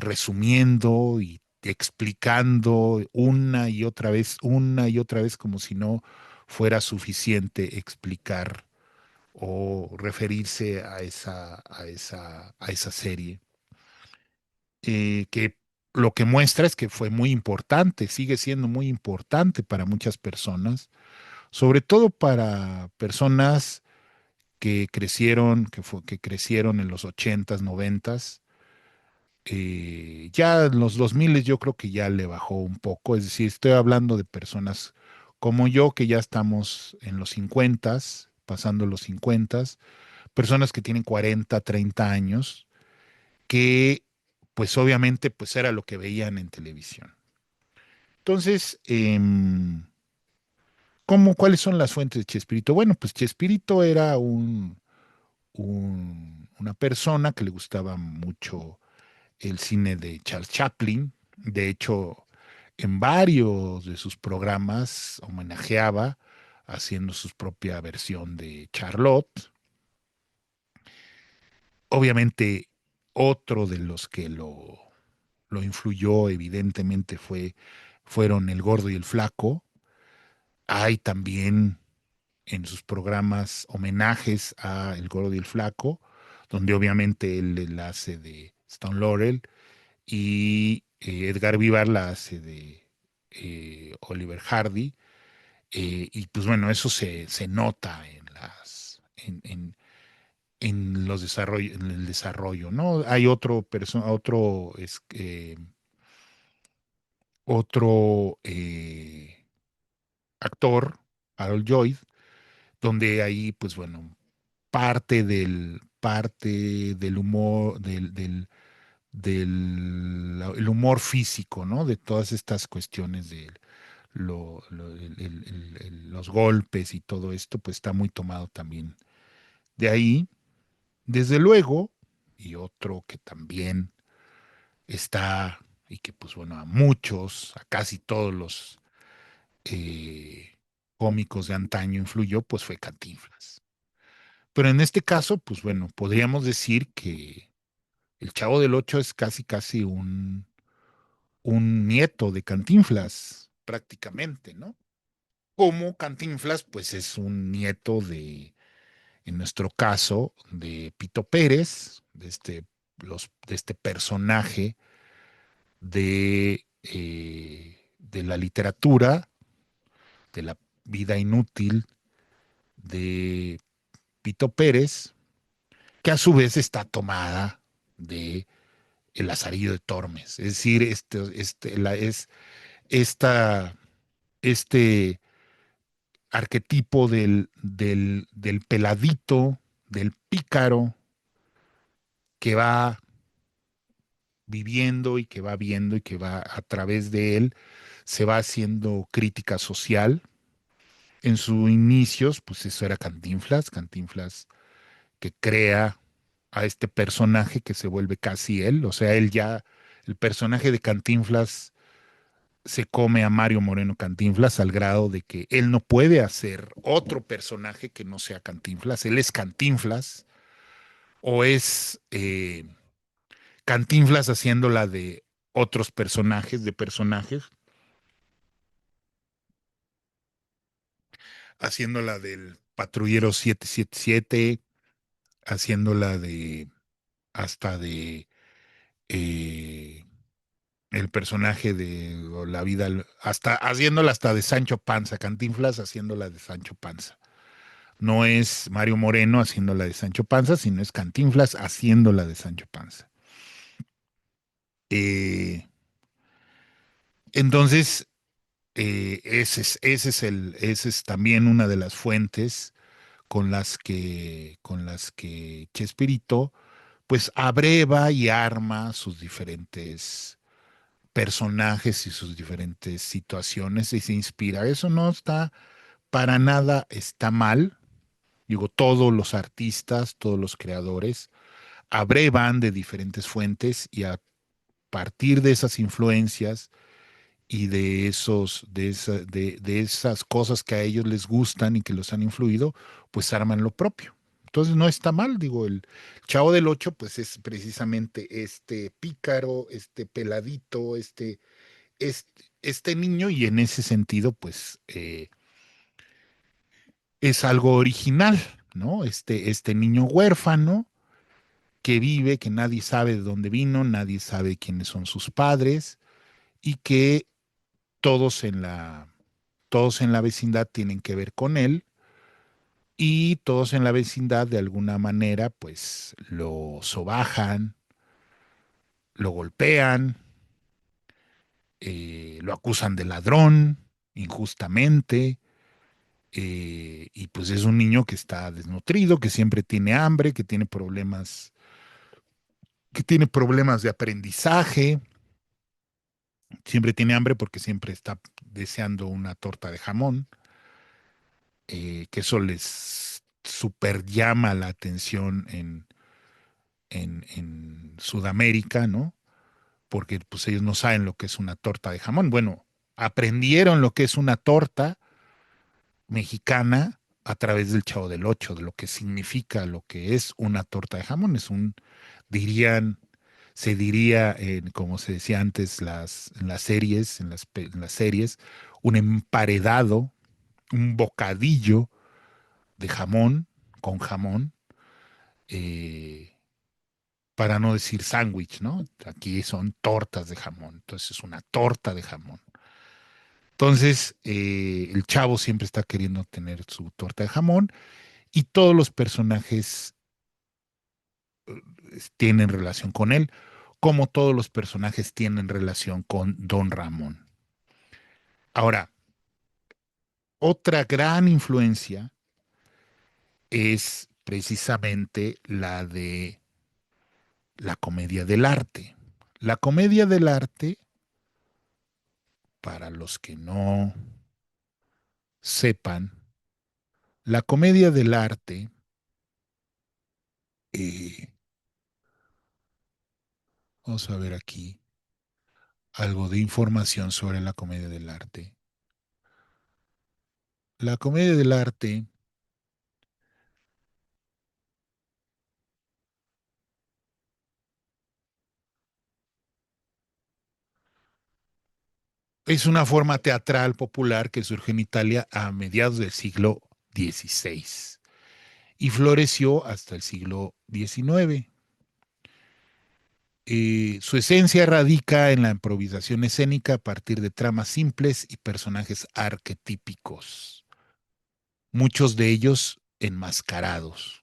resumiendo y explicando una y otra vez, como si no fuera suficiente explicar o referirse a esa serie, que lo que muestra es que fue muy importante, sigue siendo muy importante para muchas personas, sobre todo para personas que crecieron en los ochentas, noventas. Ya en los 2000 yo creo que ya le bajó un poco, es decir, estoy hablando de personas como yo que ya estamos en los cincuentas, pasando los cincuentas, personas que tienen 40, 30 años, que pues obviamente pues era lo que veían en televisión. Entonces, ¿cuáles son las fuentes de Chespirito? Bueno, pues Chespirito era una persona que le gustaba mucho el cine de Charles Chaplin. De hecho, en varios de sus programas homenajeaba haciendo su propia versión de Charlotte. Obviamente, otro de los que lo influyó, evidentemente, fueron El Gordo y el Flaco. Hay también en sus programas homenajes a El Gordo y el Flaco, donde obviamente él la hace de Stone Laurel y Edgar Vivar la hace de Oliver Hardy. Y pues bueno, eso se nota en los desarrollo, en el desarrollo, ¿no? Hay otro actor, Harold Lloyd, donde ahí, pues bueno, parte del humor, el humor físico, ¿no? De todas estas cuestiones de los golpes y todo esto, pues está muy tomado también de ahí. Desde luego, y otro que también está, y que pues bueno, a casi todos los cómicos de antaño influyó, pues fue Cantinflas. Pero en este caso, pues bueno, podríamos decir que el Chavo del Ocho es casi, casi un nieto de Cantinflas, prácticamente, ¿no? Como Cantinflas, pues es un nieto en nuestro caso, de Pito Pérez, de este personaje de la literatura, de la vida inútil de Pito Pérez, que a su vez está tomada de El Lazarillo de Tormes. Es decir, es esta, este arquetipo del peladito, del pícaro, que va viviendo y que va viendo y que va a través de él, se va haciendo crítica social. En sus inicios, pues eso era Cantinflas, Cantinflas que crea a este personaje que se vuelve casi él, o sea, el personaje de Cantinflas se come a Mario Moreno Cantinflas al grado de que él no puede hacer otro personaje que no sea Cantinflas. Él es Cantinflas o es Cantinflas haciéndola de otros personajes, de personajes, haciéndola del patrullero 777, haciéndola de hasta de eh, el personaje de o la vida, hasta haciéndola hasta de Sancho Panza, Cantinflas haciéndola de Sancho Panza. No es Mario Moreno haciéndola de Sancho Panza, sino es Cantinflas haciéndola de Sancho Panza. Eh, entonces, ese es también una de las fuentes con las que Chespirito pues abreva y arma sus diferentes personajes y sus diferentes situaciones y se inspira. Eso no está para nada, está mal. Digo, todos los artistas, todos los creadores abrevan de diferentes fuentes y a partir de esas influencias y de de esas cosas que a ellos les gustan y que los han influido, pues arman lo propio. Entonces no está mal, digo, el Chavo del Ocho, pues es precisamente este pícaro, este peladito, este niño, y en ese sentido, pues es algo original, ¿no? Este niño huérfano que vive, que nadie sabe de dónde vino, nadie sabe quiénes son sus padres, y que todos en todos en la vecindad tienen que ver con él y todos en la vecindad de alguna manera pues lo sobajan, lo golpean, lo acusan de ladrón injustamente, y pues es un niño que está desnutrido, que siempre tiene hambre, que tiene problemas de aprendizaje, siempre tiene hambre porque siempre está deseando una torta de jamón, que eso les super llama la atención en Sudamérica, ¿no? Porque pues ellos no saben lo que es una torta de jamón. Bueno, aprendieron lo que es una torta mexicana a través del Chavo del Ocho, de lo que significa lo que es una torta de jamón. Es dirían, se diría, como se decía antes en las series, en las series, un emparedado, un bocadillo de jamón, con jamón, eh, para no decir sándwich, ¿no? Aquí son tortas de jamón, entonces es una torta de jamón. Entonces, el chavo siempre está queriendo tener su torta de jamón y todos los personajes tienen relación con él, como todos los personajes tienen relación con Don Ramón. Ahora, otra gran influencia es precisamente la de la comedia del arte. La comedia del arte, para los que no sepan, la comedia del arte, eh, vamos a ver aquí algo de información sobre la comedia del arte. La comedia del arte es una forma teatral popular que surgió en Italia a mediados del siglo XVI y floreció hasta el siglo XIX. Su esencia radica en la improvisación escénica a partir de tramas simples y personajes arquetípicos, muchos de ellos enmascarados.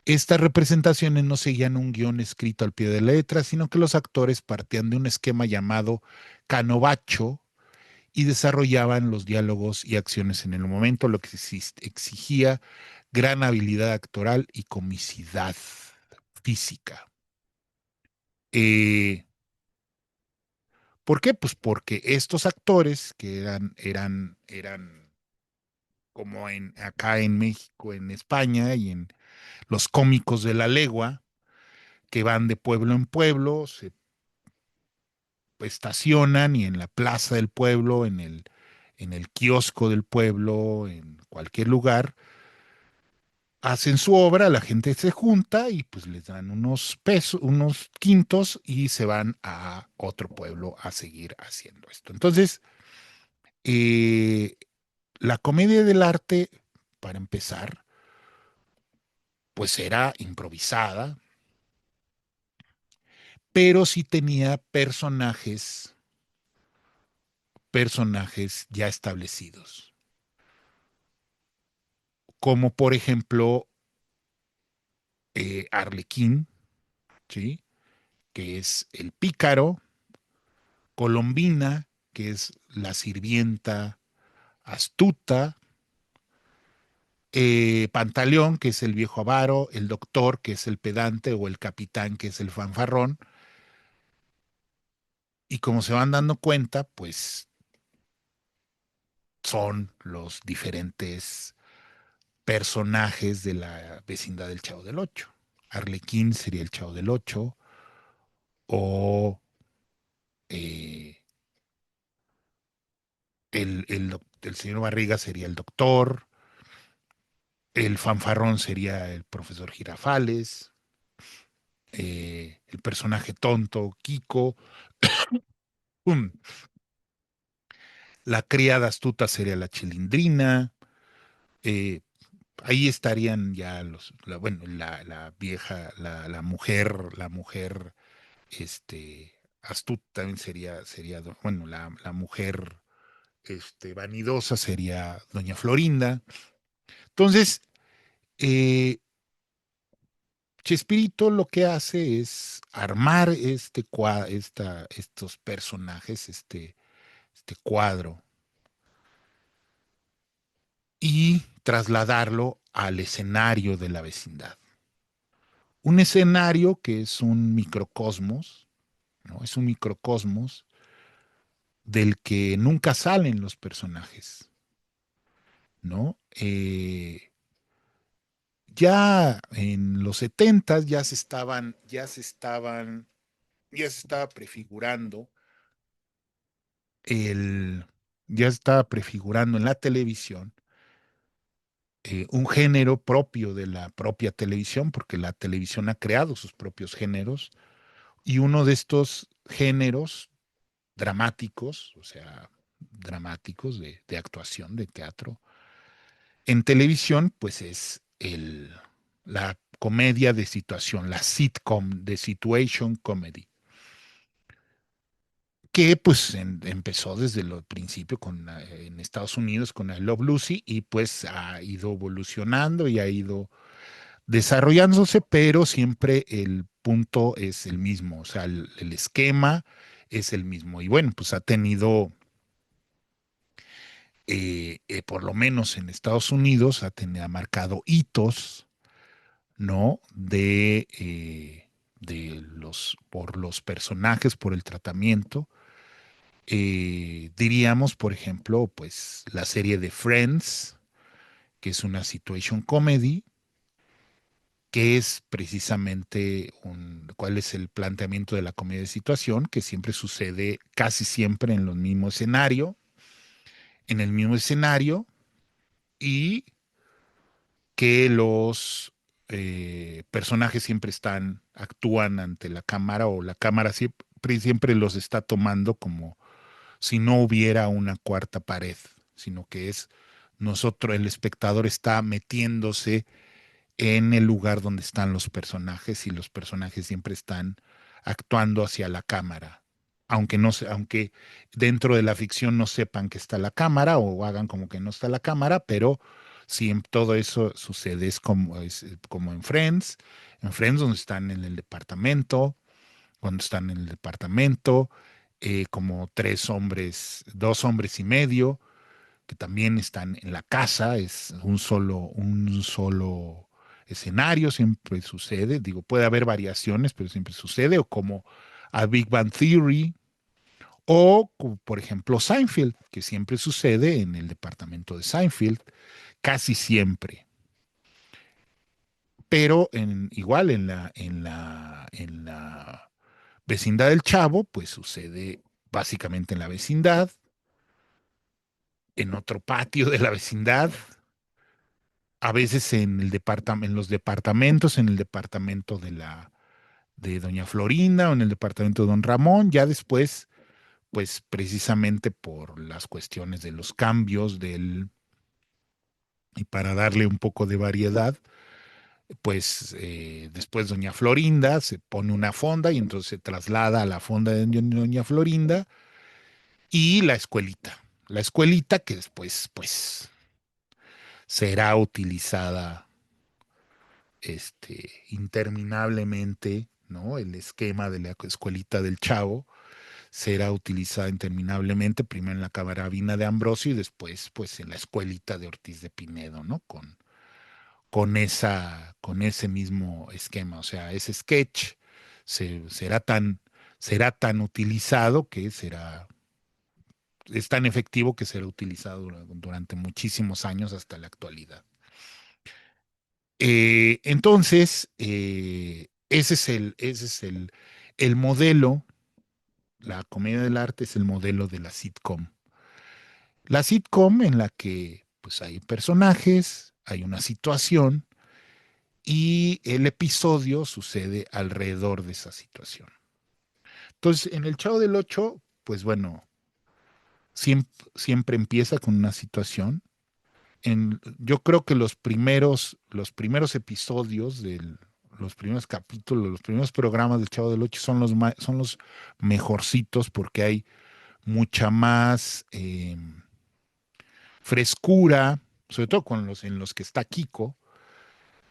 Estas representaciones no seguían un guión escrito al pie de la letra, sino que los actores partían de un esquema llamado canovaccio y desarrollaban los diálogos y acciones en el momento, lo que exigía gran habilidad actoral y comicidad física. Eh, ¿Por qué? Pues porque estos actores que eran como acá en México, en España y en los cómicos de la legua, que van de pueblo en pueblo, se estacionan y en la plaza del pueblo, en el kiosco del pueblo, en cualquier lugar, hacen su obra, la gente se junta y pues les dan unos pesos, unos quintos y se van a otro pueblo a seguir haciendo esto. Entonces, eh, la comedia del arte, para empezar, pues era improvisada, pero sí tenía personajes ya establecidos, como por ejemplo Arlequín, ¿sí? Que es el pícaro, Colombina, que es la sirvienta astuta, Pantaleón, que es el viejo avaro, el doctor, que es el pedante, o el capitán, que es el fanfarrón, y como se van dando cuenta, pues son los diferentes personajes de la vecindad del Chavo del Ocho. Arlequín sería el Chavo del Ocho, o eh, el señor Barriga sería el doctor, el fanfarrón sería el profesor Girafales, el personaje tonto, Kiko, ¡pum! La criada astuta sería la Chilindrina, eh, ahí estarían ya bueno, la vieja, la mujer, astuta también sería, bueno, la mujer, vanidosa sería Doña Florinda. Entonces, eh, Chespirito lo que hace es armar estos personajes, este cuadro, y trasladarlo al escenario de la vecindad. Un escenario que es un microcosmos, ¿no? Es un microcosmos del que nunca salen los personajes, ¿no? Ya en los setentas ya se estaba prefigurando el, ya estaba prefigurando en la televisión un género propio de la propia televisión, porque la televisión ha creado sus propios géneros, y uno de estos géneros dramáticos, o sea, dramáticos de actuación, de teatro, en televisión, pues es la comedia de situación, la sitcom de situation comedy, que pues empezó desde el principio en Estados Unidos con I Love Lucy y pues ha ido evolucionando y ha ido desarrollándose, pero siempre el punto es el mismo, o sea, el esquema es el mismo. Y bueno, pues ha tenido, por lo menos en Estados Unidos, ha marcado hitos, ¿no? Por los personajes, por el tratamiento. Diríamos, por ejemplo, pues la serie de Friends, que es una situation comedy, que es precisamente cuál es el planteamiento de la comedia de situación, que siempre sucede casi siempre en el mismo escenario, y que los personajes siempre actúan ante la cámara, o la cámara siempre los está tomando como si no hubiera una cuarta pared, sino que el espectador está metiéndose en el lugar donde están los personajes, y los personajes siempre están actuando hacia la cámara. Aunque dentro de la ficción no sepan que está la cámara o hagan como que no está la cámara, pero si todo eso sucede es como en Friends donde están en el departamento, cuando están en el departamento, como dos hombres y medio, que también están en la casa, es un solo escenario, siempre sucede, digo, puede haber variaciones, pero siempre sucede, o como a Big Bang Theory, o como, por ejemplo, Seinfeld, que siempre sucede en el departamento de Seinfeld, casi siempre. Pero igual en la vecindad del Chavo, pues sucede básicamente en la vecindad, en otro patio de la vecindad, a veces en en los departamentos, en el departamento de doña Florinda o en el departamento de don Ramón, ya después, pues precisamente por las cuestiones de los cambios y para darle un poco de variedad, pues después doña Florinda se pone una fonda y entonces se traslada a la fonda de doña Florinda y la escuelita. La escuelita que después, pues, será utilizada interminablemente, ¿no? El esquema de la escuelita del Chavo será utilizada interminablemente, primero en la carabina de Ambrosio y después, pues, en la escuelita de Ortiz de Pinedo, ¿no? Con ese mismo esquema. O sea, ese sketch será tan utilizado que es tan efectivo que será utilizado durante muchísimos años hasta la actualidad. Entonces, ese es el modelo, la comedia del arte es el modelo de la sitcom. La sitcom en la que pues hay personajes, hay una situación y el episodio sucede alrededor de esa situación. Entonces, en el Chavo del Ocho, pues bueno, siempre empieza con una situación. Yo creo que los primeros episodios los primeros capítulos, los primeros programas del Chavo del Ocho son los mejorcitos porque hay mucha más frescura, sobre todo en los que está Kiko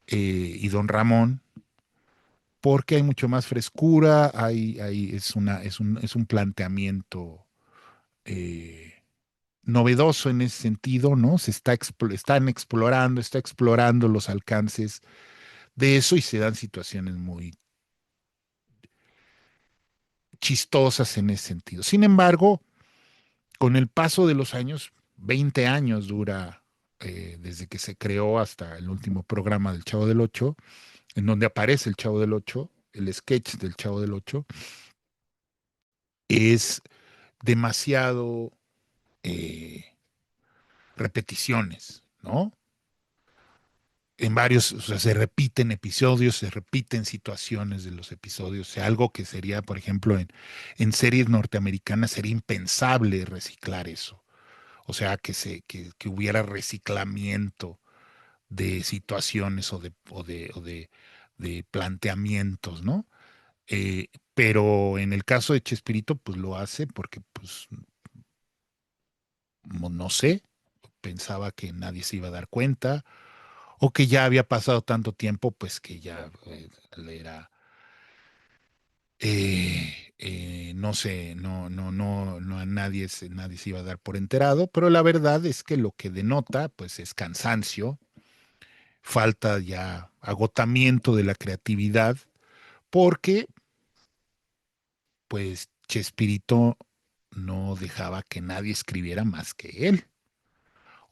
y Don Ramón, porque hay mucho más frescura, es un planteamiento eh, novedoso en ese sentido, ¿no? Está explorando los alcances de eso y se dan situaciones muy chistosas en ese sentido. Sin embargo, con el paso de los años, 20 años dura desde que se creó hasta el último programa del Chavo del Ocho, en donde aparece el Chavo del Ocho, el sketch del Chavo del Ocho, es demasiado repeticiones, ¿no? En varios, o sea, se repiten episodios, se repiten situaciones de los episodios, o sea, algo que sería, por ejemplo, en series norteamericanas sería impensable reciclar eso. O sea, que hubiera reciclamiento de situaciones de planteamientos, ¿no? Pero en el caso de Chespirito, pues lo hace porque, pues, no sé, pensaba que nadie se iba a dar cuenta o que ya había pasado tanto tiempo, pues que ya era, no sé, no a nadie se iba a dar por enterado, pero la verdad es que lo que denota, pues es cansancio, falta ya agotamiento de la creatividad, porque, pues, Chespirito no dejaba que nadie escribiera más que él.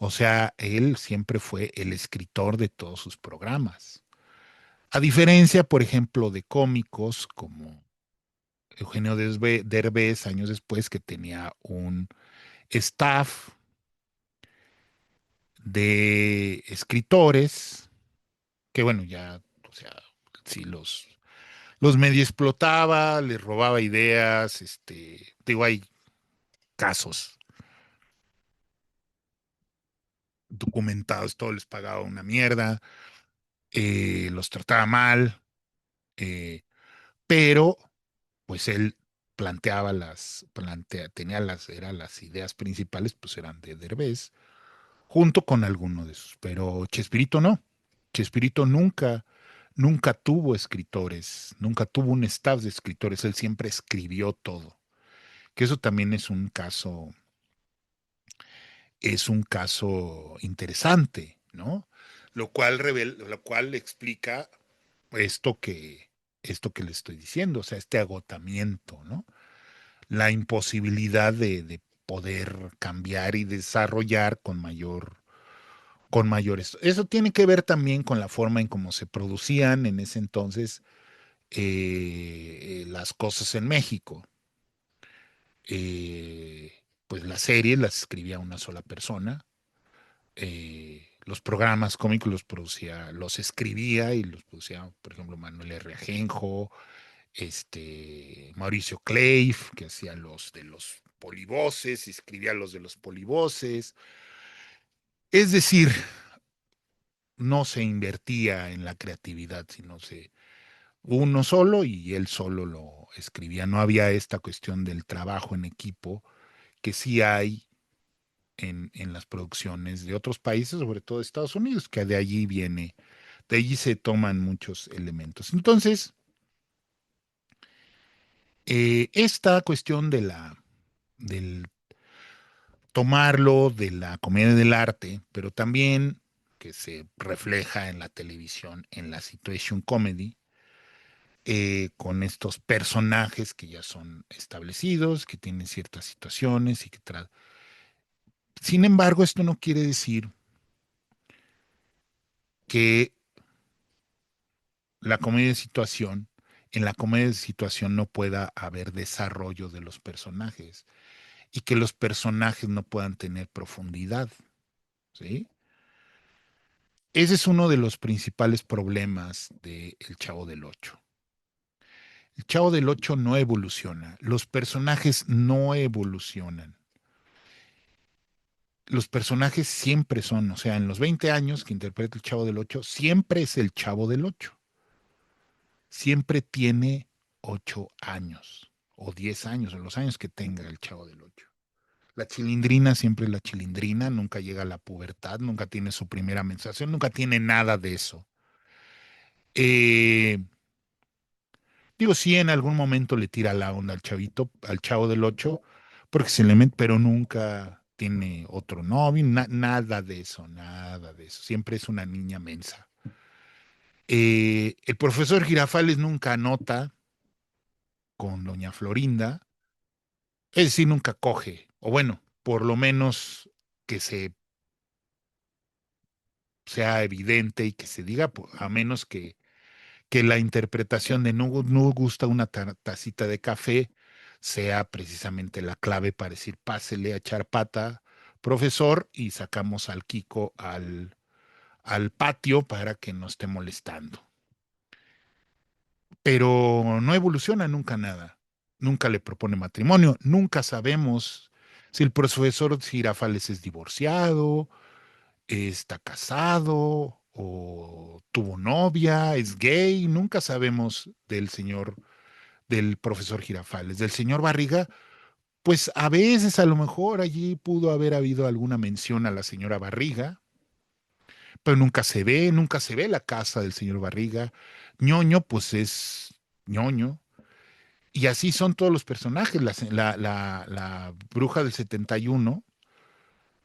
O sea, él siempre fue el escritor de todos sus programas. A diferencia, por ejemplo, de cómicos como Eugenio Derbez años después, que tenía un staff de escritores, que bueno, ya, o sea, sí los medio explotaba, les robaba ideas, digo, hay casos documentados, todo les pagaba una mierda, los trataba mal, eh, pero pues él eran las ideas principales, pues eran de Derbez, junto con alguno de esos, pero Chespirito no. Chespirito nunca tuvo escritores, nunca tuvo un staff de escritores, él siempre escribió todo. Que eso también es un caso interesante, ¿no? Lo cual explica esto esto que le estoy diciendo, o sea, este agotamiento, ¿no? La imposibilidad de poder cambiar y desarrollar con mayores. Eso tiene que ver también con la forma en cómo se producían en ese entonces las cosas en México. Pues las series las escribía una sola persona, los programas cómicos los producía, los escribía y los producía, por ejemplo, Manuel R. Ajenjo, Mauricio Cleif, que hacía los de los polivoces, y escribía los de los polivoces. Es decir, no se invertía en la creatividad, sino se uno solo y él solo lo escribía. No había esta cuestión del trabajo en equipo que sí hay en las producciones de otros países, sobre todo de Estados Unidos, que de allí viene, de allí se toman muchos elementos. Entonces, esta cuestión del tomarlo de la comedia del arte, pero también que se refleja en la televisión, en la situation comedy, con estos personajes que ya son establecidos, que tienen ciertas situaciones y que Sin embargo, esto no quiere decir que la comedia de situación, en la comedia de situación no pueda haber desarrollo de los personajes y que los personajes no puedan tener profundidad, ¿sí? Ese es uno de los principales problemas de El Chavo del Ocho. El Chavo del Ocho no evoluciona, los personajes no evolucionan. Los personajes siempre son, o sea, en los 20 años que interpreta el Chavo del Ocho, siempre es el Chavo del Ocho. Siempre tiene 8 años o 10 años o los años que tenga el Chavo del Ocho. La Chilindrina siempre es la Chilindrina, nunca llega a la pubertad, nunca tiene su primera menstruación, nunca tiene nada de eso. Eh, Digo, sí, en algún momento le tira la onda al chavito, al Chavo del Ocho, porque se le mete, pero nunca tiene otro novio, nada de eso, nada de eso. Siempre es una niña mensa. El profesor Girafales nunca anota con doña Florinda, es decir, nunca coge, o bueno, por lo menos que sea evidente y que se diga, a menos que la interpretación de no gusta una tacita de café sea precisamente la clave para decir, pásele a echar pata, profesor, y sacamos al Kiko al patio para que no esté molestando. Pero no evoluciona nunca nada. Nunca le propone matrimonio. Nunca sabemos si el profesor Girafales es divorciado, está casado o tuvo novia, es gay. Nunca sabemos del profesor Girafales. Del señor Barriga, pues a veces a lo mejor allí pudo haber habido alguna mención a la señora Barriga, pero nunca se ve la casa del señor Barriga. Ñoño, pues es ñoño. Y así son todos los personajes. La bruja del 71,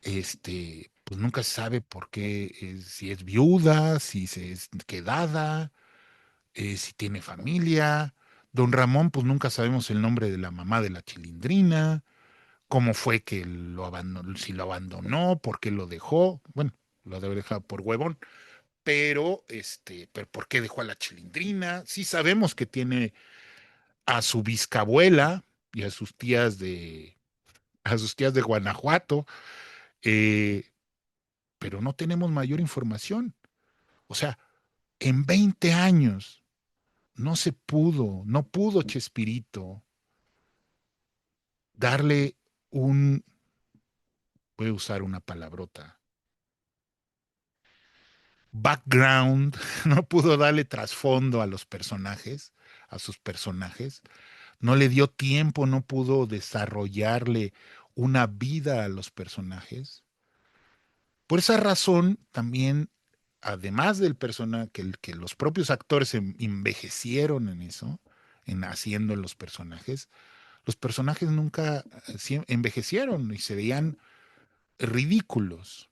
pues nunca se sabe por qué, si es viuda, si es quedada, si tiene familia. Don Ramón, pues nunca sabemos el nombre de la mamá de la Chilindrina, cómo fue que lo abandonó, si lo abandonó, por qué lo dejó. Bueno, lo debe dejar por huevón, pero ¿por qué dejó a la Chilindrina? Sí sabemos que tiene a su bisabuela y a sus tías de Guanajuato, eh, pero no tenemos mayor información. O sea, en 20 años no pudo Chespirito darle un, voy a usar una palabrota, background, no pudo darle trasfondo a los personajes, a sus personajes, no le dio tiempo, no pudo desarrollarle una vida a los personajes. Por esa razón, también, además del personaje, que los propios actores envejecieron en eso, en haciendo los personajes nunca envejecieron y se veían ridículos.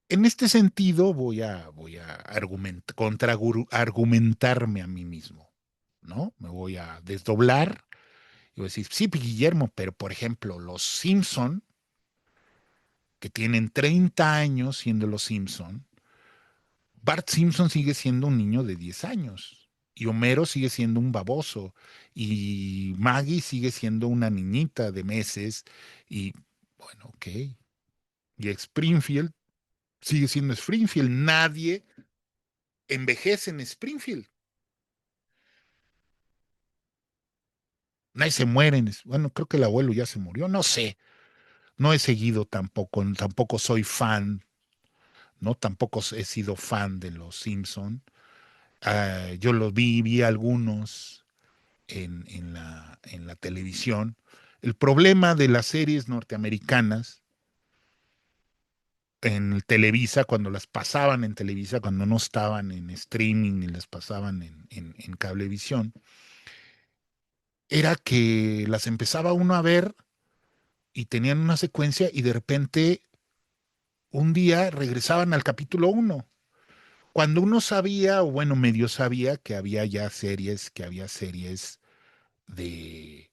En este sentido, voy a argumentarme a mí mismo, ¿no? Me voy a desdoblar y voy a decir, sí, Guillermo, pero por ejemplo, los Simpson, que tienen 30 años siendo los Simpson, Bart Simpson sigue siendo un niño de 10 años. Y Homero sigue siendo un baboso. Y Maggie sigue siendo una niñita de meses. Y bueno, ok. Y Springfield sigue siendo Springfield. Nadie envejece en Springfield. Nadie se muere. Bueno, creo que el abuelo ya se murió. No sé. No he seguido tampoco. Tampoco soy fan. ¿No? Tampoco he sido fan de los Simpson. Yo los vi algunos en la televisión. El problema de las series norteamericanas en Televisa, cuando las pasaban en Televisa, cuando no estaban en streaming y las pasaban en cablevisión, era que las empezaba uno a ver y tenían una secuencia y de repente un día regresaban al capítulo uno. Cuando uno sabía, o bueno, medio sabía que había ya series, que había series de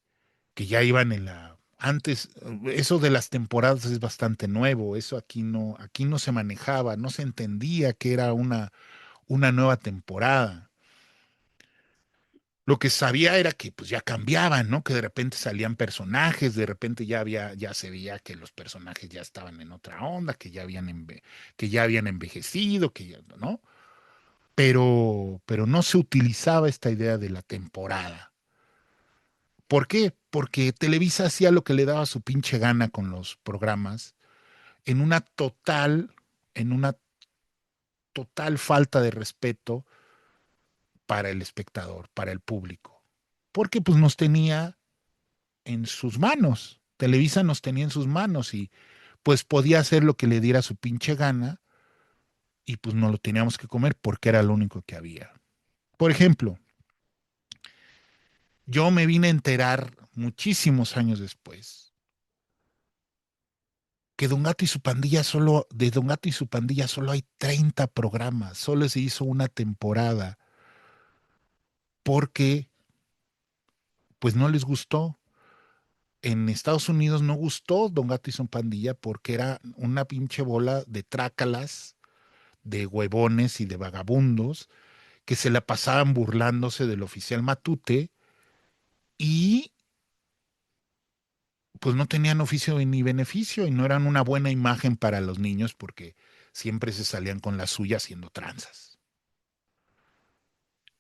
que ya iban en la antes, eso de las temporadas es bastante nuevo, eso aquí no se manejaba, no se entendía que era una nueva temporada. Lo que sabía era que pues ya cambiaban, ¿no? Que de repente salían personajes, de repente ya se veía que los personajes ya estaban en otra onda, que ya habían envejecido, ¿no? Pero no se utilizaba esta idea de la temporada. ¿Por qué? Porque Televisa hacía lo que le daba su pinche gana con los programas en una total falta de respeto para el espectador, para el público. Porque pues nos tenía en sus manos. Televisa nos tenía en sus manos y pues podía hacer lo que le diera su pinche gana y pues no lo teníamos que comer porque era lo único que había. Por ejemplo, yo me vine a enterar muchísimos años después que Don Gato y su pandilla de Don Gato y su pandilla solo hay 30 programas, solo se hizo una temporada porque pues no les gustó. En Estados Unidos no gustó Don Gato y su pandilla porque era una pinche bola de trácalas, de huevones y de vagabundos que se la pasaban burlándose del oficial Matute y pues no tenían oficio ni beneficio y no eran una buena imagen para los niños porque siempre se salían con la suya haciendo tranzas.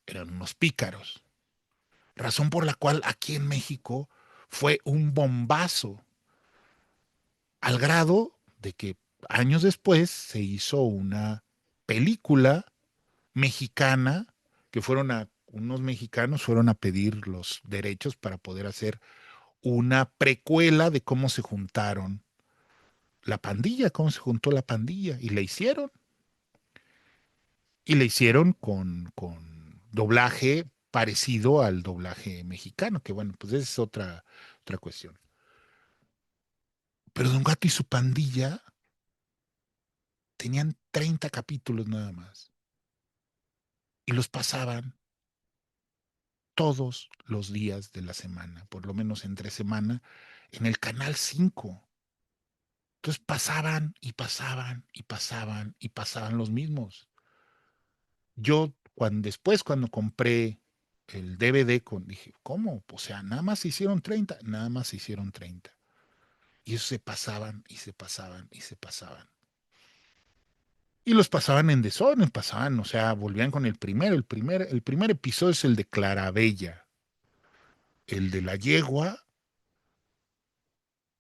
Eran unos pícaros. Razón por la cual aquí en México fue un bombazo, al grado de que años después se hizo una película mexicana que unos mexicanos fueron a pedir los derechos para poder hacer una precuela de cómo se juntaron la pandilla, cómo se juntó la pandilla, y la hicieron. Y la hicieron con doblaje parecido al doblaje mexicano, que bueno, pues esa es otra cuestión. Pero Don Gato y su pandilla tenían 30 capítulos nada más. Y los pasaban todos los días de la semana, por lo menos entre semana, en el canal 5. Entonces pasaban y pasaban y pasaban y pasaban los mismos. Cuando compré el DVD, dije, ¿cómo? O sea, nada más se hicieron 30, nada más se hicieron 30. Y eso se pasaban y se pasaban y se pasaban. Y los pasaban en desorden, pasaban, o sea, volvían con el primero. El primer episodio es el de Clarabella, el de la yegua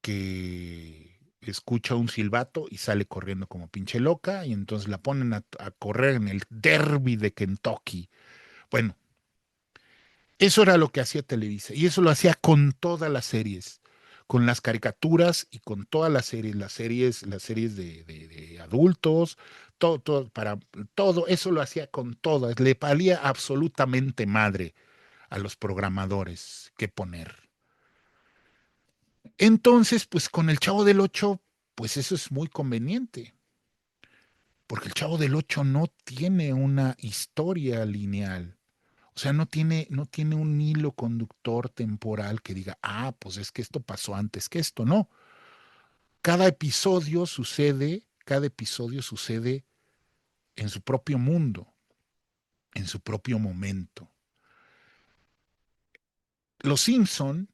que escucha un silbato y sale corriendo como pinche loca, y entonces la ponen a correr en el derby de Kentucky. Bueno, eso era lo que hacía Televisa, y eso lo hacía con todas las series, con las caricaturas y con todas las series de adultos, todo, eso lo hacía con todas, le valía absolutamente madre a los programadores qué poner. Entonces, pues con el Chavo del Ocho, pues eso es muy conveniente, porque el Chavo del Ocho no tiene una historia lineal. O sea, no tiene un hilo conductor temporal que diga, pues es que esto pasó antes que esto. No. Cada episodio sucede en su propio mundo, en su propio momento. Los Simpson,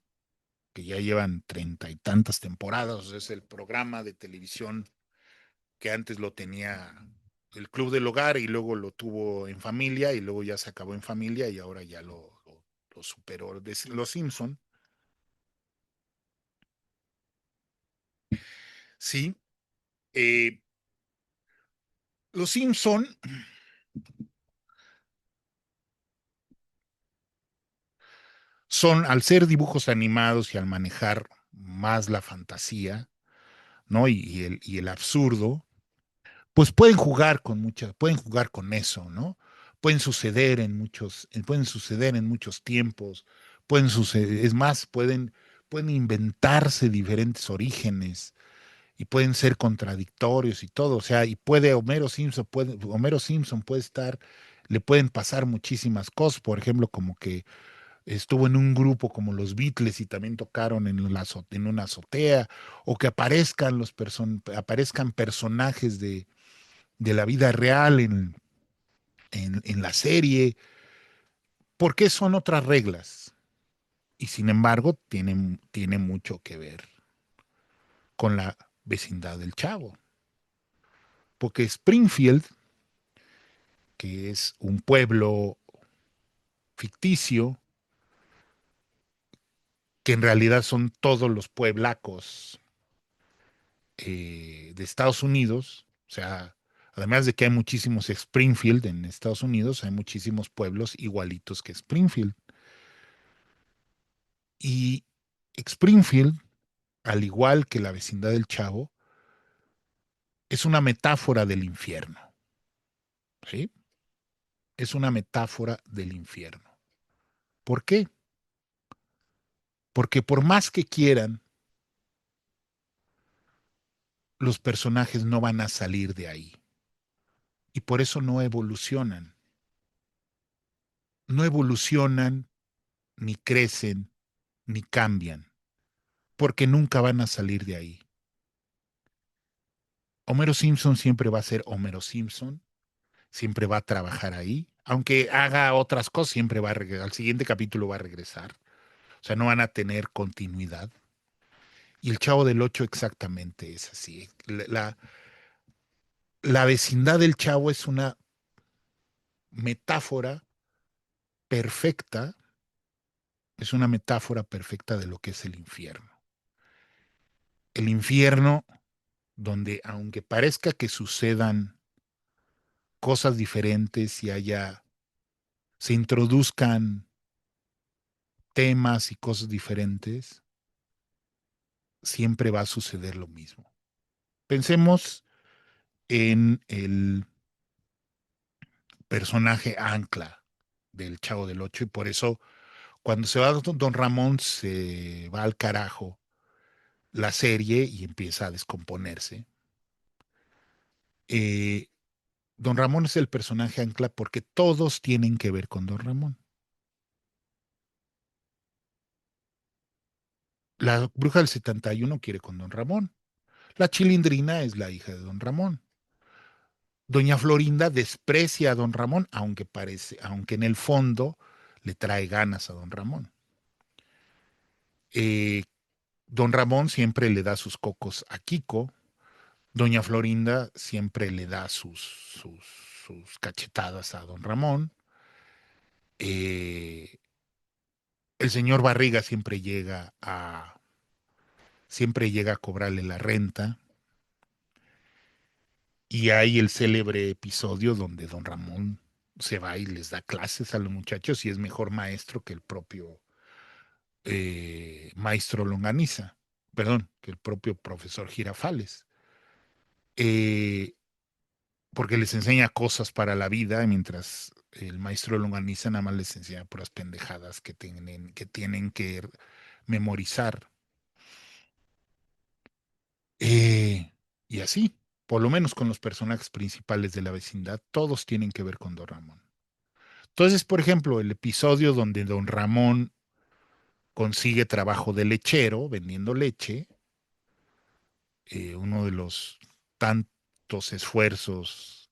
que ya llevan treinta y tantas temporadas, es el programa de televisión que antes lo tenía el Club del Hogar y luego lo tuvo en familia y luego ya se acabó en familia y ahora ya lo superó. Los Simpson, sí. eh, los Simpson son, al ser dibujos animados y al manejar más la fantasía, ¿no? Y el absurdo, pues pueden jugar con eso, ¿no? Pueden suceder en muchos tiempos, pueden suceder, es más, pueden inventarse diferentes orígenes y pueden ser contradictorios y todo, o sea, y puede Homero Simpson puede estar, le pueden pasar muchísimas cosas, por ejemplo, como que estuvo en un grupo como los Beatles y también tocaron en una azotea, o que aparezcan personajes de la vida real en la serie, porque son otras reglas. Y sin embargo, tiene mucho que ver con la vecindad del Chavo. Porque Springfield, que es un pueblo ficticio, que en realidad son todos los pueblacos de Estados Unidos, o sea, además de que hay muchísimos Springfield en Estados Unidos, hay muchísimos pueblos igualitos que Springfield. Y Springfield, al igual que la vecindad del Chavo, es una metáfora del infierno, ¿sí? Es una metáfora del infierno. ¿Por qué? Porque por más que quieran, los personajes no van a salir de ahí. Y por eso no evolucionan. No evolucionan, ni crecen, ni cambian, porque nunca van a salir de ahí. Homero Simpson siempre va a ser Homero Simpson, siempre va a trabajar ahí, aunque haga otras cosas, siempre va a regresar, al siguiente capítulo va a regresar, o sea, no van a tener continuidad. Y el Chavo del Ocho exactamente es así. La vecindad del Chavo es una metáfora perfecta, es una metáfora perfecta de lo que es el infierno. El infierno donde aunque parezca que sucedan cosas diferentes y se introduzcan temas y cosas diferentes, siempre va a suceder lo mismo. Pensemos en el personaje ancla del Chavo del Ocho y por eso cuando se va Don Ramón se va al carajo la serie y empieza a descomponerse. Eh, Don Ramón es el personaje ancla porque todos tienen que ver con Don Ramón. La bruja del 71 quiere con Don Ramón. La chilindrina es la hija de Don Ramón. Doña Florinda desprecia a Don Ramón, aunque en el fondo le trae ganas a Don Ramón. Eh, Don Ramón siempre le da sus cocos a Kiko. Doña Florinda siempre le da sus cachetadas a Don Ramón. Eh, el señor Barriga siempre llega a cobrarle la renta. Y hay el célebre episodio donde Don Ramón se va y les da clases a los muchachos y es mejor maestro que el propio maestro Longaniza, perdón, que el propio profesor Girafales, eh, porque les enseña cosas para la vida, mientras el maestro Longaniza nada más les enseña puras pendejadas que tienen que memorizar. Y así, por lo menos con los personajes principales de la vecindad, todos tienen que ver con Don Ramón. Entonces, por ejemplo, el episodio donde Don Ramón consigue trabajo de lechero vendiendo leche, uno de los tantos esfuerzos,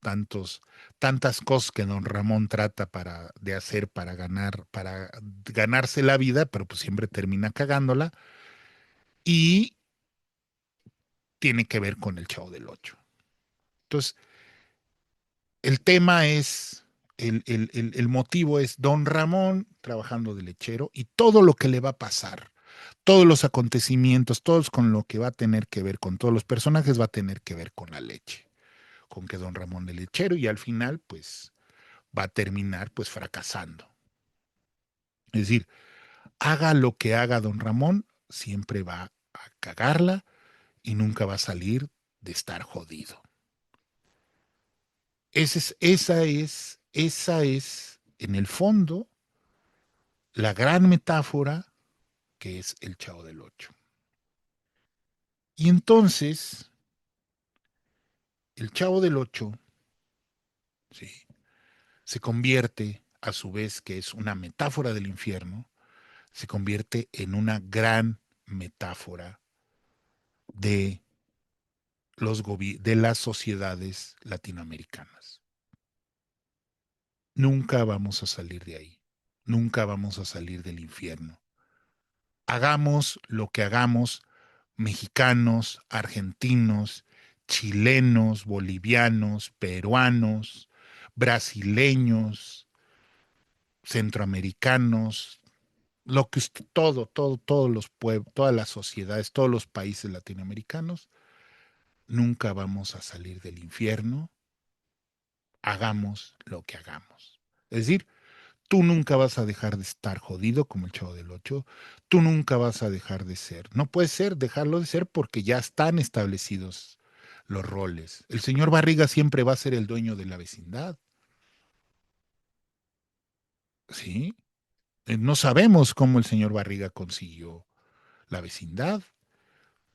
tantas cosas que don Ramón trata de hacer para ganarse la vida, pero pues siempre termina cagándola y tiene que ver con el Chavo del Ocho. Entonces, el tema es, el motivo es don Ramón trabajando de lechero y todo lo que le va a pasar, todos los acontecimientos, todos con lo que va a tener que ver con todos los personajes va a tener que ver con la leche, con que don Ramón es lechero y al final pues va a terminar pues fracasando. Es decir, haga lo que haga don Ramón, siempre va a cagarla y nunca va a salir de estar jodido. Esa es, en el fondo, la gran metáfora que es el Chavo del Ocho. Y entonces, el Chavo del Ocho, sí, se convierte, a su vez, que es una metáfora del infierno, se convierte en una gran metáfora de, de las sociedades latinoamericanas. Nunca vamos a salir de ahí. Nunca vamos a salir del infierno. Hagamos lo que hagamos, mexicanos, argentinos, chilenos, bolivianos, peruanos, brasileños, centroamericanos, lo que todos los pueblos, todas las sociedades, todos los países latinoamericanos, nunca vamos a salir del infierno, hagamos lo que hagamos. Es decir, tú nunca vas a dejar de estar jodido como el Chavo del Ocho. Tú nunca vas a dejar de ser. No puede ser dejarlo de ser porque ya están establecidos los roles. El señor Barriga siempre va a ser el dueño de la vecindad. ¿Sí? No sabemos cómo el señor Barriga consiguió la vecindad.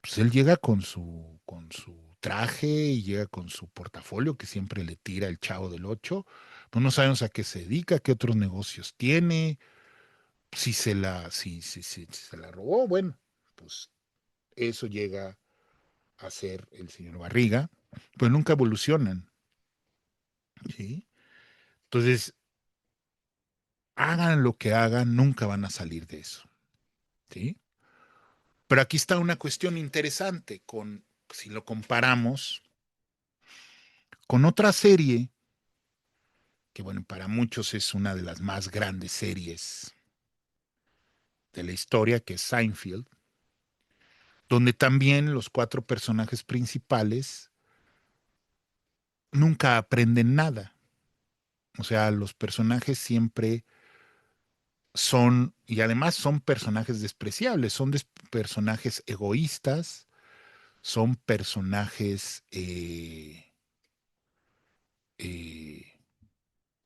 Pues él llega con su traje y llega con su portafolio que siempre le tira el Chavo del Ocho. Pues no sabemos a qué se dedica, qué otros negocios tiene, si se la robó, bueno, pues eso llega a ser el señor Barriga, pero nunca evolucionan, ¿sí? Entonces, hagan lo que hagan, nunca van a salir de eso, ¿sí? Pero aquí está una cuestión interesante si lo comparamos con otra serie, que bueno, para muchos es una de las más grandes series de la historia, que es Seinfeld, donde también los cuatro personajes principales nunca aprenden nada. O sea, los personajes siempre y además son personajes despreciables, son personajes egoístas, son personajes eh,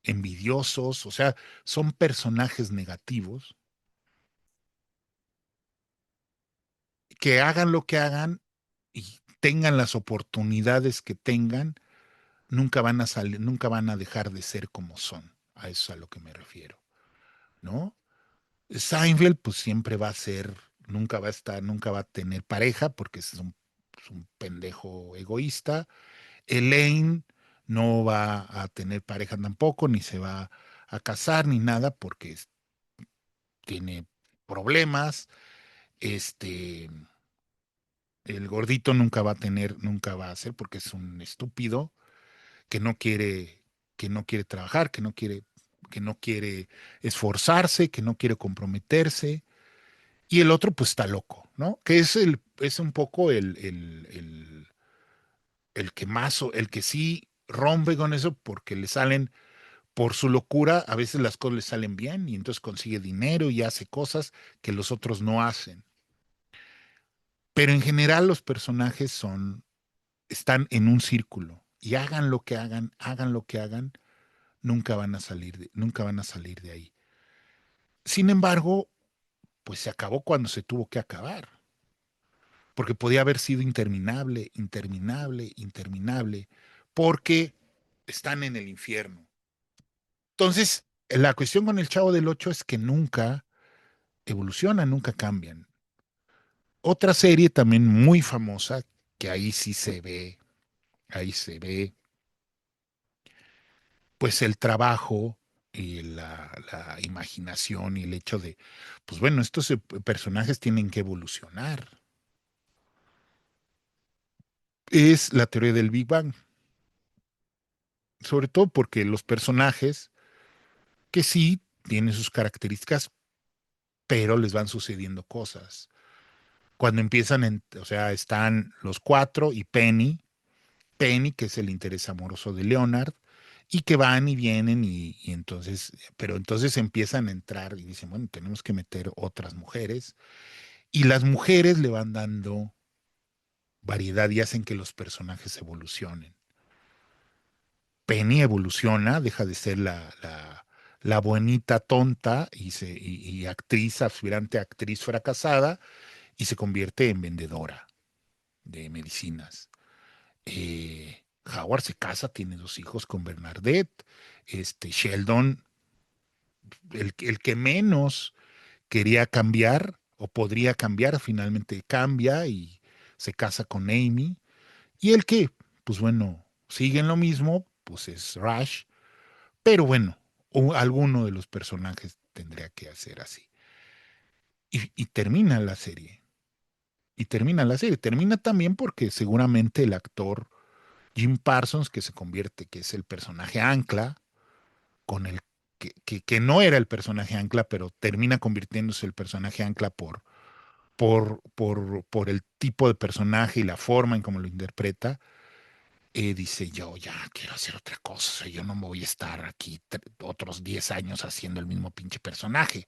envidiosos, o sea, son personajes negativos que hagan lo que hagan y tengan las oportunidades que tengan, nunca van a salir, nunca van a dejar de ser como son. A eso es a lo que me refiero, ¿no? Seinfeld, pues siempre va a ser, nunca va a estar, nunca va a tener pareja porque es un pendejo egoísta. Elaine no va a tener pareja tampoco, ni se va a casar, ni nada, porque tiene problemas. Este, el gordito nunca va a tener, nunca va a ser, porque es un estúpido que no quiere, que no quiere trabajar, que no quiere esforzarse, que no quiere comprometerse. Y el otro, pues está loco, ¿no? Que es un poco el que más, el que sí rompe con eso porque le salen, por su locura, a veces las cosas le salen bien y entonces consigue dinero y hace cosas que los otros no hacen. Pero en general los personajes están en un círculo y hagan lo que hagan, nunca van a salir de ahí. Sin embargo, pues se acabó cuando se tuvo que acabar. Porque podía haber sido interminable, interminable, interminable, porque están en el infierno. Entonces, la cuestión con el Chavo del Ocho es que nunca evolucionan, nunca cambian. Otra serie también muy famosa, que ahí sí se ve, ahí se ve pues el trabajo y la imaginación y el hecho de, pues bueno, estos personajes tienen que evolucionar. Es la teoría del Big Bang, sobre todo porque los personajes que sí tienen sus características, pero les van sucediendo cosas. Cuando empiezan, o sea, están los cuatro y Penny, Penny, que es el interés amoroso de Leonard, y que van y vienen y entonces, pero entonces empiezan a entrar y dicen, bueno, tenemos que meter otras mujeres, y las mujeres le van dando variedad y hacen que los personajes evolucionen. Penny evoluciona, deja de ser la buenita tonta y actriz, aspirante a actriz fracasada, y se convierte en vendedora de medicinas. Howard se casa, tiene dos hijos con Bernadette. Sheldon, el que menos quería cambiar o podría cambiar, finalmente cambia y se casa con Amy. Y el que, pues bueno, sigue en lo mismo, pues es Rush, pero bueno, alguno de los personajes tendría que hacer así. Y termina la serie. Y termina la serie. Termina también porque seguramente el actor Jim Parsons, que se convierte, que es el personaje ancla, con el que no era el personaje ancla, pero termina convirtiéndose el personaje ancla por el tipo de personaje y la forma en cómo lo interpreta, dice, yo ya quiero hacer otra cosa, o sea, yo no me voy a estar aquí otros 10 años haciendo el mismo pinche personaje.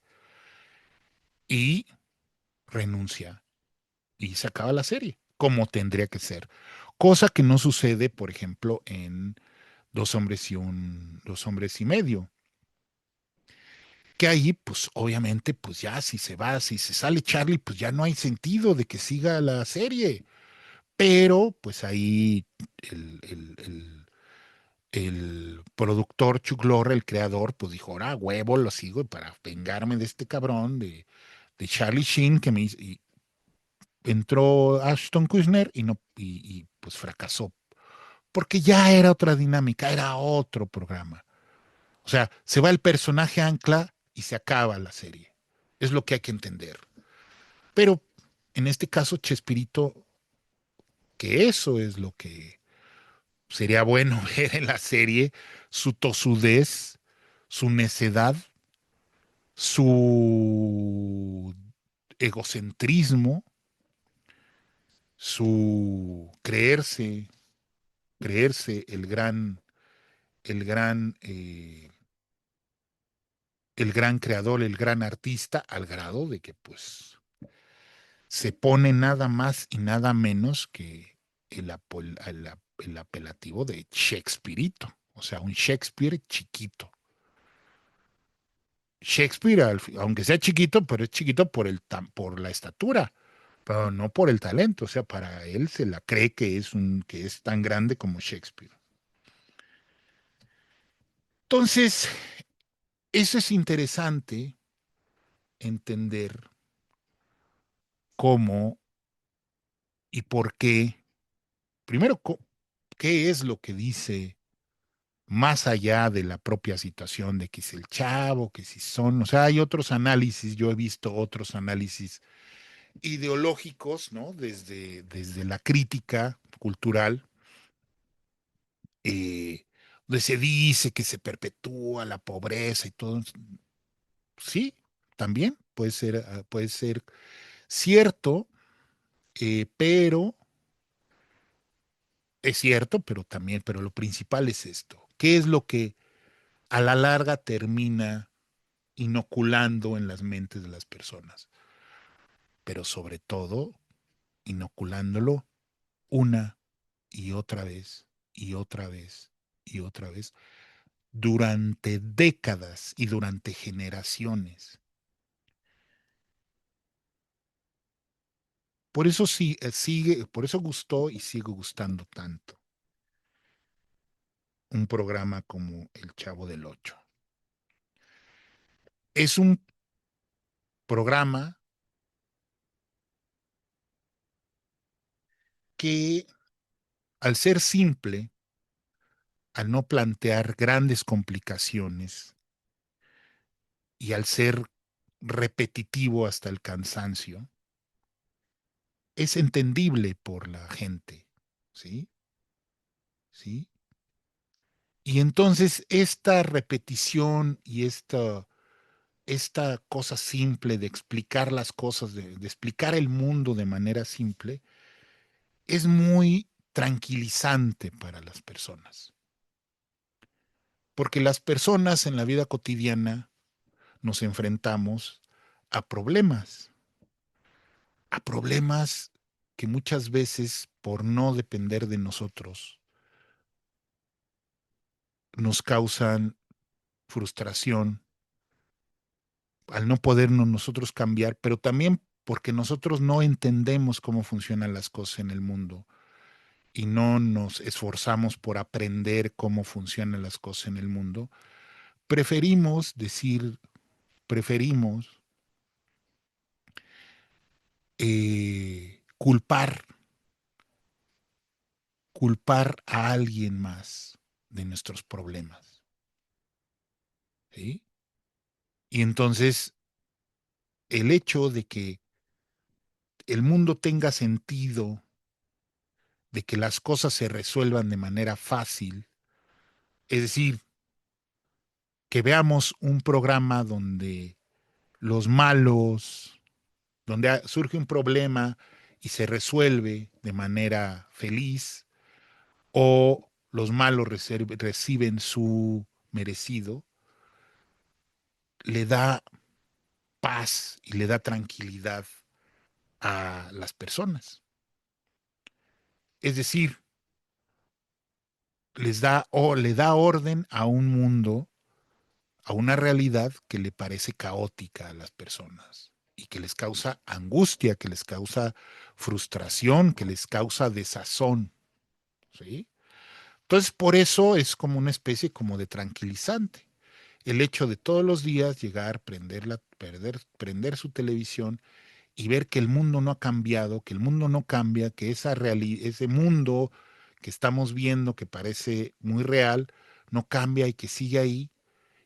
Y renuncia y se acaba la serie, como tendría que ser. Cosa que no sucede, por ejemplo, en Dos hombres y medio, que ahí, pues obviamente, pues ya si se va, si se sale Charlie, pues ya no hay sentido de que siga la serie. Pero, pues ahí el productor Chuck Lorre, el creador, pues dijo, ahora huevo, lo sigo para vengarme de este cabrón de Charlie Sheen, que y entró Ashton Kutcher y no, pues fracasó. Porque ya era otra dinámica, era otro programa. O sea, se va el personaje ancla y se acaba la serie. Es lo que hay que entender. Pero en este caso, Chespirito, que eso es lo que sería bueno ver en la serie, su tosudez, su necedad, su egocentrismo, su creerse el gran el gran creador, el gran artista, al grado de que pues se pone nada más y nada menos que el apelativo de Shakespeareito, o sea, un Shakespeare chiquito. Shakespeare, aunque sea chiquito, pero es chiquito por la estatura, pero no por el talento, o sea, para él se la cree que es tan grande como Shakespeare. Entonces, eso es interesante entender cómo y por qué, primero, qué es lo que dice más allá de la propia situación de que es el chavo, que si son, o sea, hay otros análisis, yo he visto otros análisis ideológicos, ¿no? Desde la crítica cultural, donde se dice que se perpetúa la pobreza y todo. Sí, también puede ser cierto, pero es cierto, pero también, pero lo principal es esto. ¿Qué es lo que a la larga termina inoculando en las mentes de las personas? Pero sobre todo, inoculándolo una y otra vez y otra vez y otra vez durante décadas y durante generaciones. Por eso sí, sigue, por eso gustó y sigue gustando tanto un programa como El Chavo del Ocho. Es un programa que, al ser simple, al no plantear grandes complicaciones y al ser repetitivo hasta el cansancio, es entendible por la gente, ¿sí? ¿Sí? Y entonces esta repetición y esta cosa simple de explicar las cosas, de explicar el mundo de manera simple, es muy tranquilizante para las personas. Porque las personas en la vida cotidiana nos enfrentamos a a problemas que muchas veces, por no depender de nosotros, nos causan frustración al no podernos nosotros cambiar, pero también porque nosotros no entendemos cómo funcionan las cosas en el mundo y no nos esforzamos por aprender cómo funcionan las cosas en el mundo, preferimos decir, preferimos culpar, culpar a alguien más de nuestros problemas. ¿Sí? Y entonces el hecho de que el mundo tenga sentido, de que las cosas se resuelvan de manera fácil, es decir, que veamos un programa donde los malos, donde surge un problema y se resuelve de manera feliz, o los malos reciben su merecido, le da paz y le da tranquilidad a las personas. Es decir, les da o le da orden a un mundo, a una realidad que le parece caótica a las personas y que les causa angustia, que les causa frustración, que les causa desazón, ¿sí? Entonces, por eso es como una especie como de tranquilizante. El hecho de todos los días llegar, prender su televisión y ver que el mundo no ha cambiado, que el mundo no cambia, que ese mundo que estamos viendo, que parece muy real, no cambia y que sigue ahí,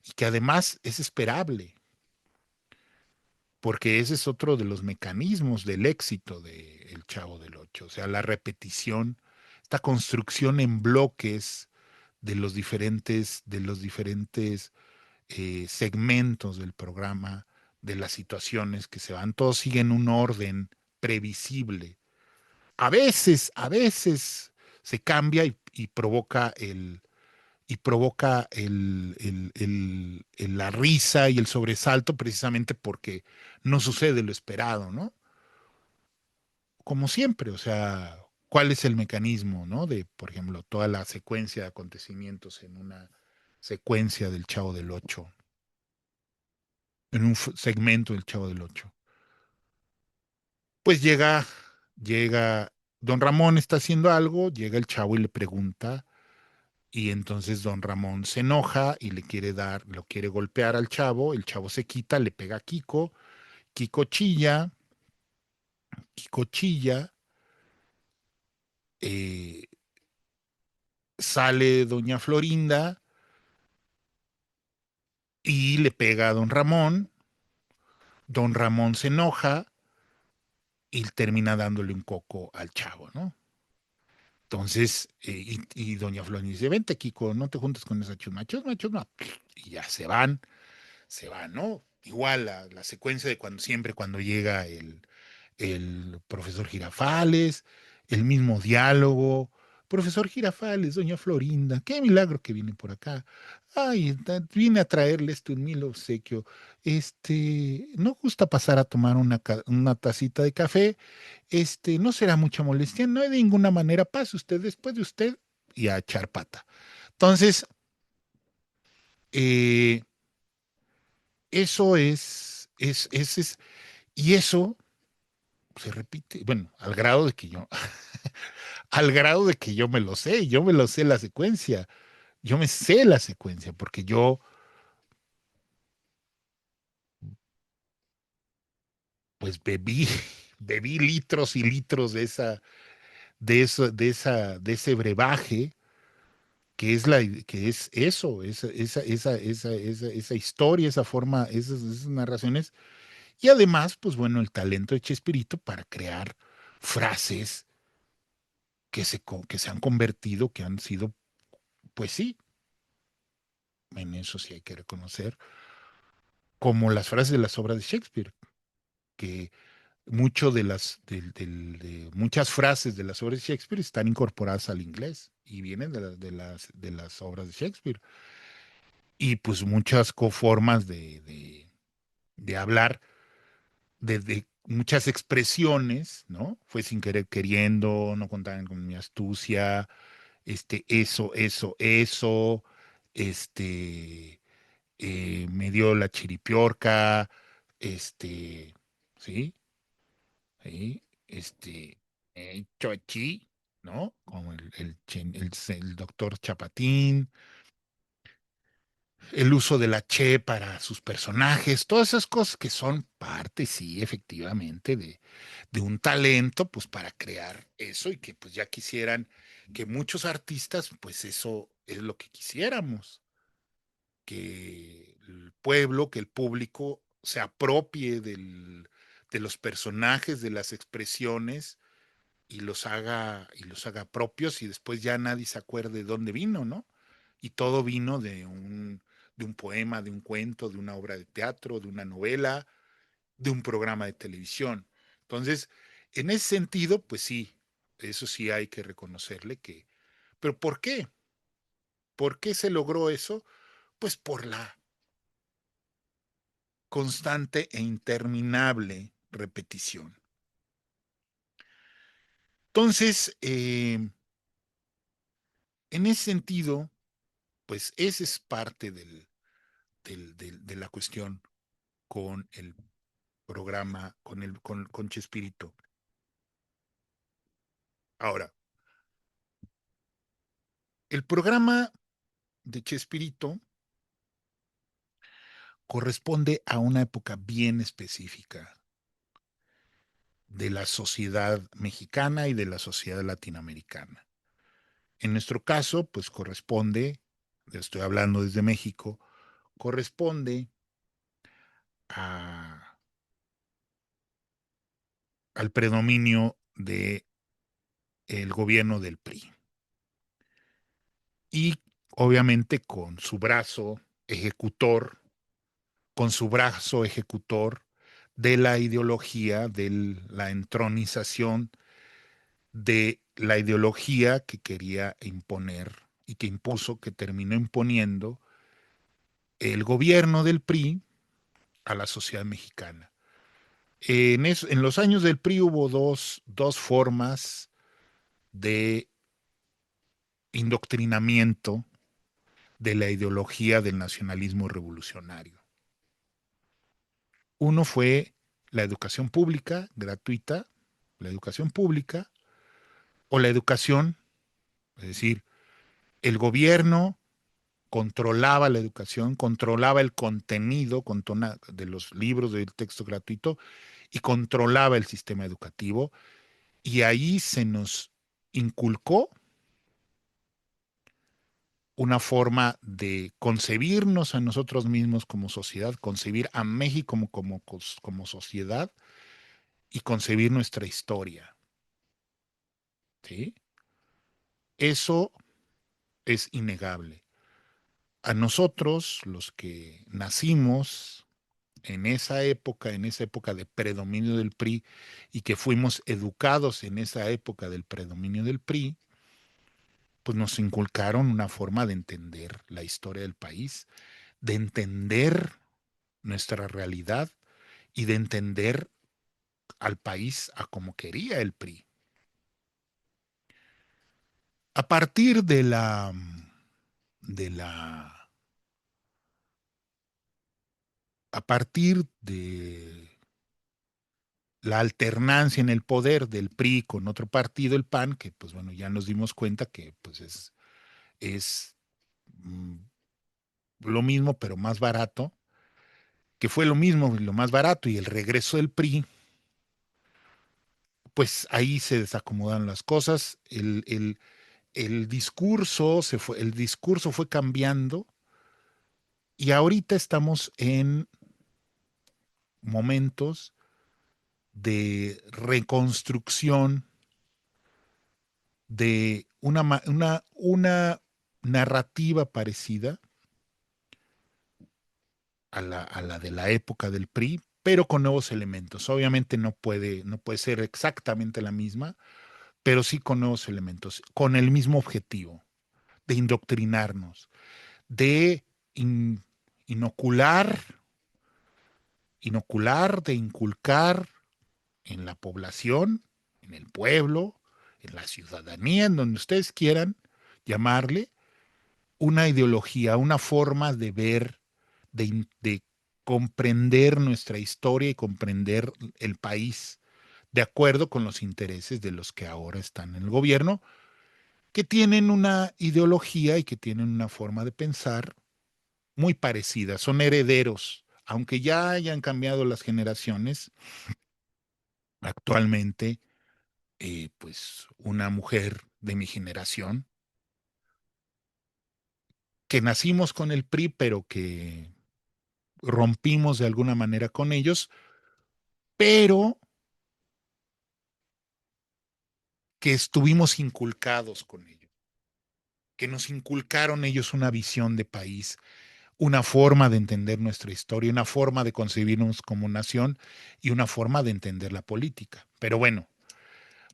y que además es esperable, porque ese es otro de los mecanismos del éxito de El Chavo del Ocho, o sea, la repetición, esta construcción en bloques de los diferentes segmentos del programa, de las situaciones que se van, todos siguen un orden previsible. A veces se cambia y provoca la risa y el sobresalto precisamente porque no sucede lo esperado, ¿no? Como siempre, o sea, ¿cuál es el mecanismo, ¿no? De, por ejemplo, toda la secuencia de acontecimientos en una secuencia del Chavo del Ocho, en un segmento del Chavo del Ocho. Pues llega, don Ramón está haciendo algo, llega el Chavo y le pregunta, y entonces don Ramón se enoja y le quiere dar, lo quiere golpear al Chavo, el Chavo se quita, le pega a Kiko, Kiko chilla, Kiko chilla, eh, sale doña Florinda y le pega a don Ramón se enoja y termina dándole un coco al Chavo, ¿no? Entonces, y doña Florinda dice, vente Kiko, no te juntes con esa chusma, chusma, chusma, y ya se van, ¿no? Igual la secuencia de siempre cuando llega el profesor Girafales, el mismo diálogo. Profesor Girafales, doña Florinda, qué milagro que viene por acá. Ay, vine a traerle este humilde obsequio. ¿No gusta pasar a tomar una tacita de café? No será mucha molestia, no hay de ninguna manera. Pase usted después de usted y a echar pata. Entonces, eh, eso y eso se repite, bueno, al grado de que yo, al grado de que yo me lo sé la secuencia, yo me sé la secuencia, porque yo, pues bebí litros y litros de ese brebaje, que es eso, esa historia, esa forma, esas narraciones, y además, pues bueno, el talento de Chespirito para crear frases que se han convertido, que han sido, pues sí, en eso sí hay que reconocer, como las frases de las obras de Shakespeare, que de muchas frases de las obras de Shakespeare están incorporadas al inglés y vienen de las obras de Shakespeare. Y pues muchas formas de hablar, de muchas expresiones, ¿no? Fue sin querer queriendo, no contaban con mi astucia, eso, este, me dio la chiripiorca, este, ¿sí? ¿Sí? Chochi, ¿no? Como el doctor Chapatín, el uso de la Che para sus personajes, todas esas cosas que son parte, sí, efectivamente, de un talento, pues para crear eso y que pues ya quisieran que muchos artistas, pues eso es lo que quisiéramos, que el pueblo, que el público se apropie de los personajes, de las expresiones y los haga propios y después ya nadie se acuerde de dónde vino, ¿no? Y todo vino de un poema, de un cuento, de una obra de teatro, de una novela, de un programa de televisión. Entonces, en ese sentido, pues sí, eso sí hay que reconocerle que, pero ¿por qué? ¿Por qué se logró eso? Pues por la constante e interminable repetición. Entonces, en ese sentido, pues esa es parte de la cuestión con el programa, con Chespirito. Ahora, el programa de Chespirito corresponde a una época bien específica de la sociedad mexicana y de la sociedad latinoamericana. En nuestro caso, pues corresponde, estoy hablando desde México, corresponde a, al predominio del gobierno del PRI. Y obviamente con su brazo ejecutor de la ideología, de la entronización de la ideología que quería imponer y que impuso, que terminó imponiendo el gobierno del PRI a la sociedad mexicana. En los años del PRI hubo dos formas de indoctrinamiento de la ideología del nacionalismo revolucionario. Uno fue la educación pública gratuita, la educación pública o la educación, es decir, el gobierno controlaba la educación, controlaba el contenido de los libros del texto gratuito y controlaba el sistema educativo. Y ahí se nos inculcó una forma de concebirnos a nosotros mismos como sociedad, concebir a México como sociedad y concebir nuestra historia. ¿Sí? Eso es innegable. A nosotros, los que nacimos en esa época de predominio del PRI y que fuimos educados en esa época del predominio del PRI, pues nos inculcaron una forma de entender la historia del país, de entender nuestra realidad y de entender al país a como quería el PRI. A partir de la, a partir de la alternancia en el poder del PRI con otro partido, el PAN, que pues bueno, ya nos dimos cuenta que pues es mm, lo mismo pero más barato, que fue lo mismo, lo más barato y el regreso del PRI, pues ahí se desacomodan las cosas. el discurso fue cambiando y ahorita estamos en momentos de reconstrucción de una narrativa parecida a la de la época del PRI, pero con nuevos elementos. Obviamente no puede ser exactamente la misma, pero sí con nuevos elementos, con el mismo objetivo de indoctrinarnos, de in- inocular, de inculcar en la población, en el pueblo, en la ciudadanía, en donde ustedes quieran llamarle, una ideología, una forma de ver, de comprender nuestra historia y comprender el país de acuerdo con los intereses de los que ahora están en el gobierno, que tienen una ideología y que tienen una forma de pensar muy parecida, son herederos, aunque ya hayan cambiado las generaciones, actualmente, pues una mujer de mi generación, que nacimos con el PRI, pero que rompimos de alguna manera con ellos, pero que estuvimos inculcados con ellos, que nos inculcaron ellos una visión de país, una forma de entender nuestra historia, una forma de concebirnos como nación y una forma de entender la política. Pero bueno,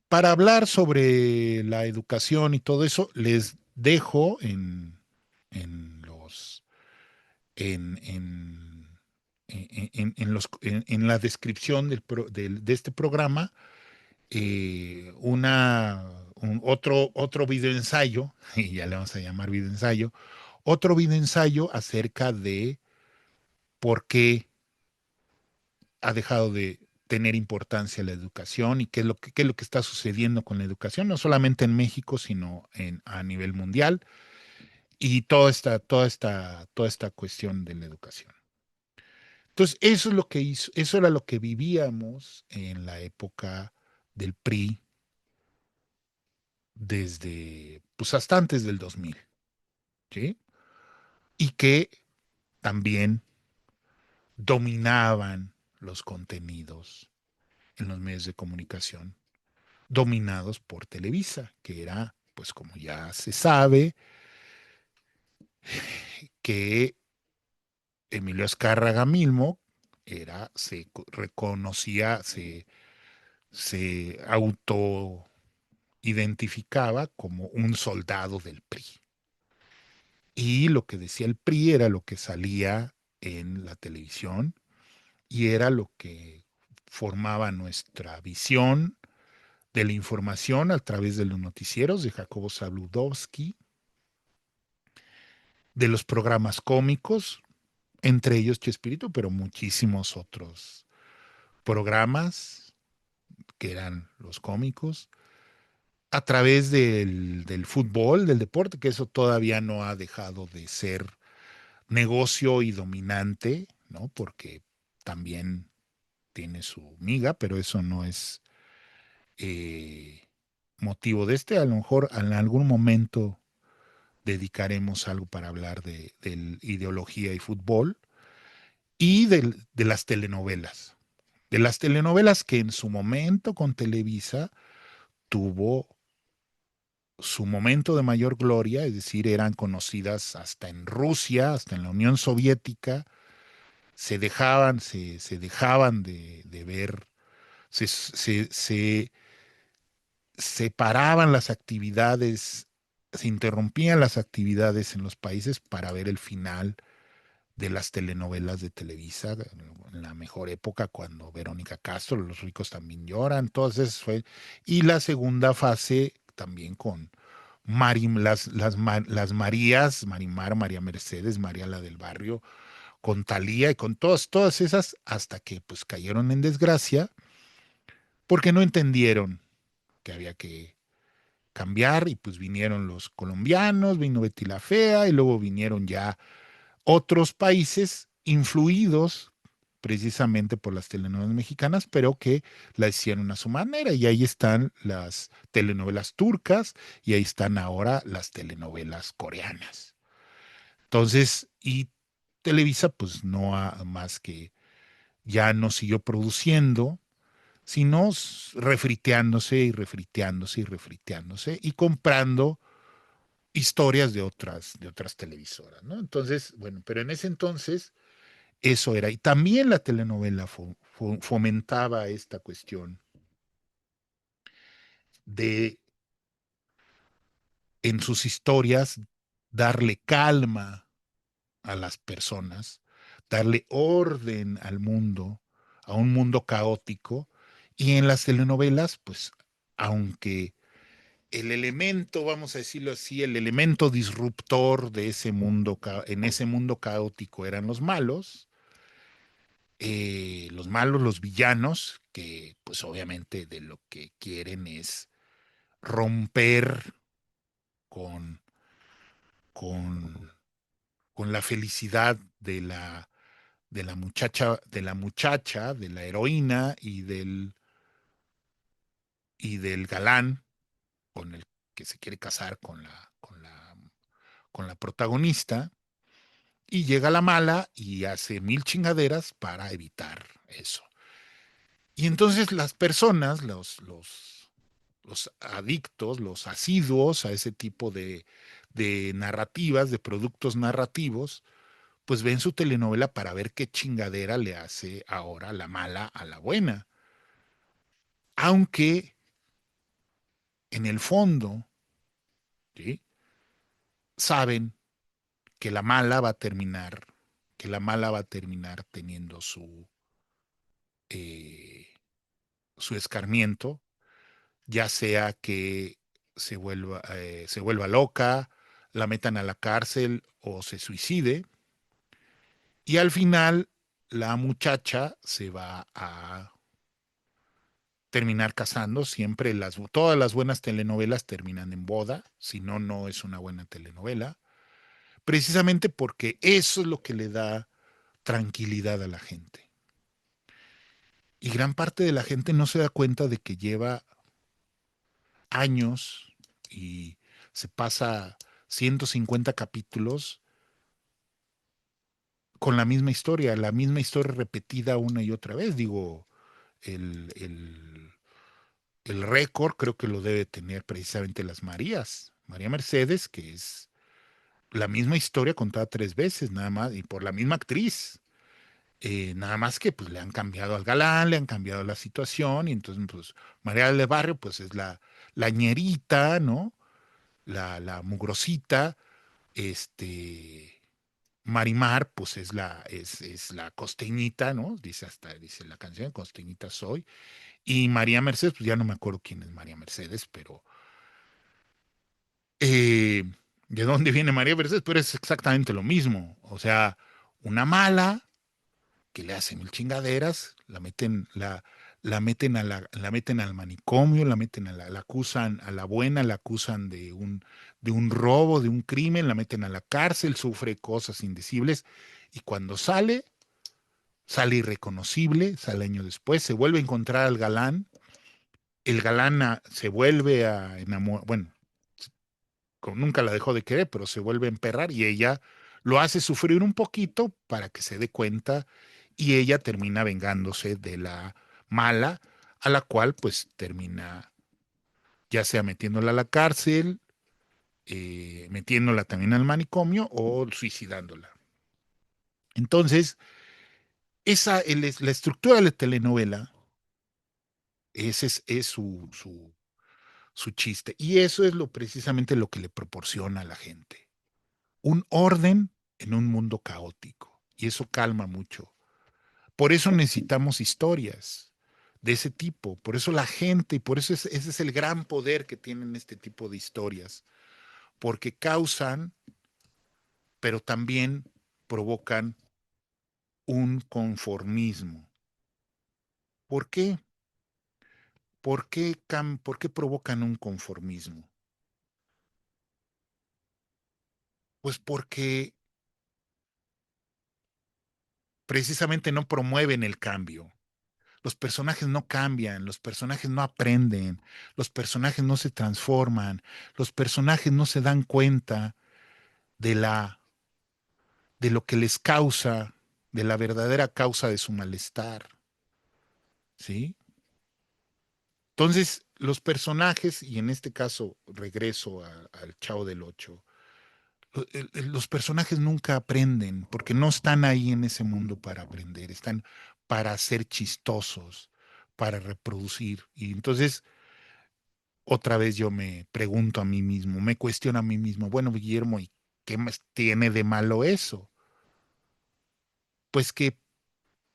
para hablar sobre la educación y todo eso, les dejo en los en, en la descripción de este programa otro video ensayo, y ya le vamos a llamar video ensayo, otro video ensayo acerca de por qué ha dejado de tener importancia la educación y qué es lo que está sucediendo con la educación, no solamente en México, sino a nivel mundial, y toda esta cuestión de la educación. Entonces, eso es lo que hizo, eso era lo que vivíamos en la época del PRI desde, pues hasta antes del 2000, ¿sí? Y que también dominaban los contenidos en los medios de comunicación, dominados por Televisa, que era, pues como ya se sabe, que Emilio Azcárraga mismo reconocía, se autoidentificaba como un soldado del PRI. Y lo que decía el PRI era lo que salía en la televisión y era lo que formaba nuestra visión de la información a través de los noticieros de Jacobo Zabludovsky, de los programas cómicos, entre ellos Chespirito, pero muchísimos otros programas que eran los cómicos, a través del fútbol, del deporte, que eso todavía no ha dejado de ser negocio y dominante, ¿no? Porque también tiene su miga, pero eso no es eh, motivo de este. A lo mejor en algún momento dedicaremos algo para hablar de ideología y fútbol y de las telenovelas. De las telenovelas que en su momento con Televisa tuvo su momento de mayor gloria, es decir, eran conocidas hasta en Rusia, hasta en la Unión Soviética, se dejaban de ver, se separaban las actividades, se interrumpían las actividades en los países para ver el final de las telenovelas de Televisa, en la mejor época cuando Verónica Castro, Los ricos también lloran, todas esas fue. Y la segunda fase también con las Marías, Marimar, María Mercedes, María la del Barrio, con Talía y con todas esas, hasta que pues cayeron en desgracia, porque no entendieron que había que cambiar y pues vinieron los colombianos, vino Betty la Fea y luego vinieron ya otros países influidos precisamente por las telenovelas mexicanas, pero que la hicieron a su manera. Y ahí están las telenovelas turcas y ahí están ahora las telenovelas coreanas. Entonces, y Televisa, pues no ha más que ya no siguió produciendo, sino refriteándose y refriteándose y refriteándose y comprando historias de otras televisoras, ¿no? Entonces, bueno, pero en ese entonces eso era. Y también la telenovela fomentaba esta cuestión de en sus historias darle calma a las personas, darle orden al mundo, a un mundo caótico. Y en las telenovelas, pues, aunque el elemento, vamos a decirlo así, el elemento disruptor de ese mundo, en ese mundo caótico eran los malos, los villanos, que pues obviamente de lo que quieren es romper con, con, con la felicidad de la heroína y del galán con el que se quiere casar con la protagonista, y llega la mala y hace mil chingaderas para evitar eso. Y entonces las personas, los adictos, los asiduos a ese tipo de narrativas, de productos narrativos, pues ven su telenovela para ver qué chingadera le hace ahora la mala a la buena. Aunque en el fondo, ¿sí?, saben que la mala va a terminar, que la mala va a terminar teniendo eh, su escarmiento, ya sea que se vuelva loca, la metan a la cárcel o se suicide, y al final la muchacha se va a terminar casando. Siempre todas las buenas telenovelas terminan en boda, si no, no es una buena telenovela, precisamente porque eso es lo que le da tranquilidad a la gente. Y gran parte de la gente no se da cuenta de que lleva años y se pasa 150 capítulos con la misma historia repetida una y otra vez. Digo, el, el, el récord creo que lo debe tener precisamente las Marías. María Mercedes, que es la misma historia contada tres veces, nada más, y por la misma actriz. Nada más que pues le han cambiado al galán, le han cambiado la situación, y entonces pues María del Barrio pues es la ñerita, ¿no? La mugrosita, este, Marimar, pues es la costeñita, ¿no? Dice la canción, costeñita soy. Y María Mercedes, pues ya no me acuerdo quién es María Mercedes, pero eh, de dónde viene María Mercedes, pero es exactamente lo mismo. O sea, una mala que le hace mil chingaderas, la meten al manicomio, la acusan a la buena, la acusan de un robo, de un crimen, la meten a la cárcel, sufre cosas indecibles, y cuando sale irreconocible, sale años después, se vuelve a encontrar al galán, el galán se vuelve a enamorar, bueno, nunca la dejó de querer, pero se vuelve a emperrar y ella lo hace sufrir un poquito para que se dé cuenta, y ella termina vengándose de la mala, a la cual pues termina ya sea metiéndola a la cárcel, metiéndola también al manicomio o suicidándola. Entonces, la estructura de la telenovela, ese es su chiste. Y eso es precisamente lo que le proporciona a la gente. Un orden en un mundo caótico. Y eso calma mucho. Por eso necesitamos historias de ese tipo. Por eso la gente, y por eso ese es el gran poder que tienen este tipo de historias. Porque causan, pero también provocan un conformismo. ¿Por qué? ¿Por qué provocan un conformismo? Pues porque precisamente no promueven el cambio. Los personajes no cambian, los personajes no aprenden, los personajes no se transforman, los personajes no se dan cuenta de de lo que les causa, de la verdadera causa de su malestar, ¿sí? Entonces, los personajes, y en este caso regreso al Chavo del Ocho, los personajes nunca aprenden porque no están ahí en ese mundo para aprender, están para ser chistosos, para reproducir. Y entonces, otra vez yo me pregunto a mí mismo, me cuestiono a mí mismo, bueno, Guillermo, ¿y qué más tiene de malo eso? Pues que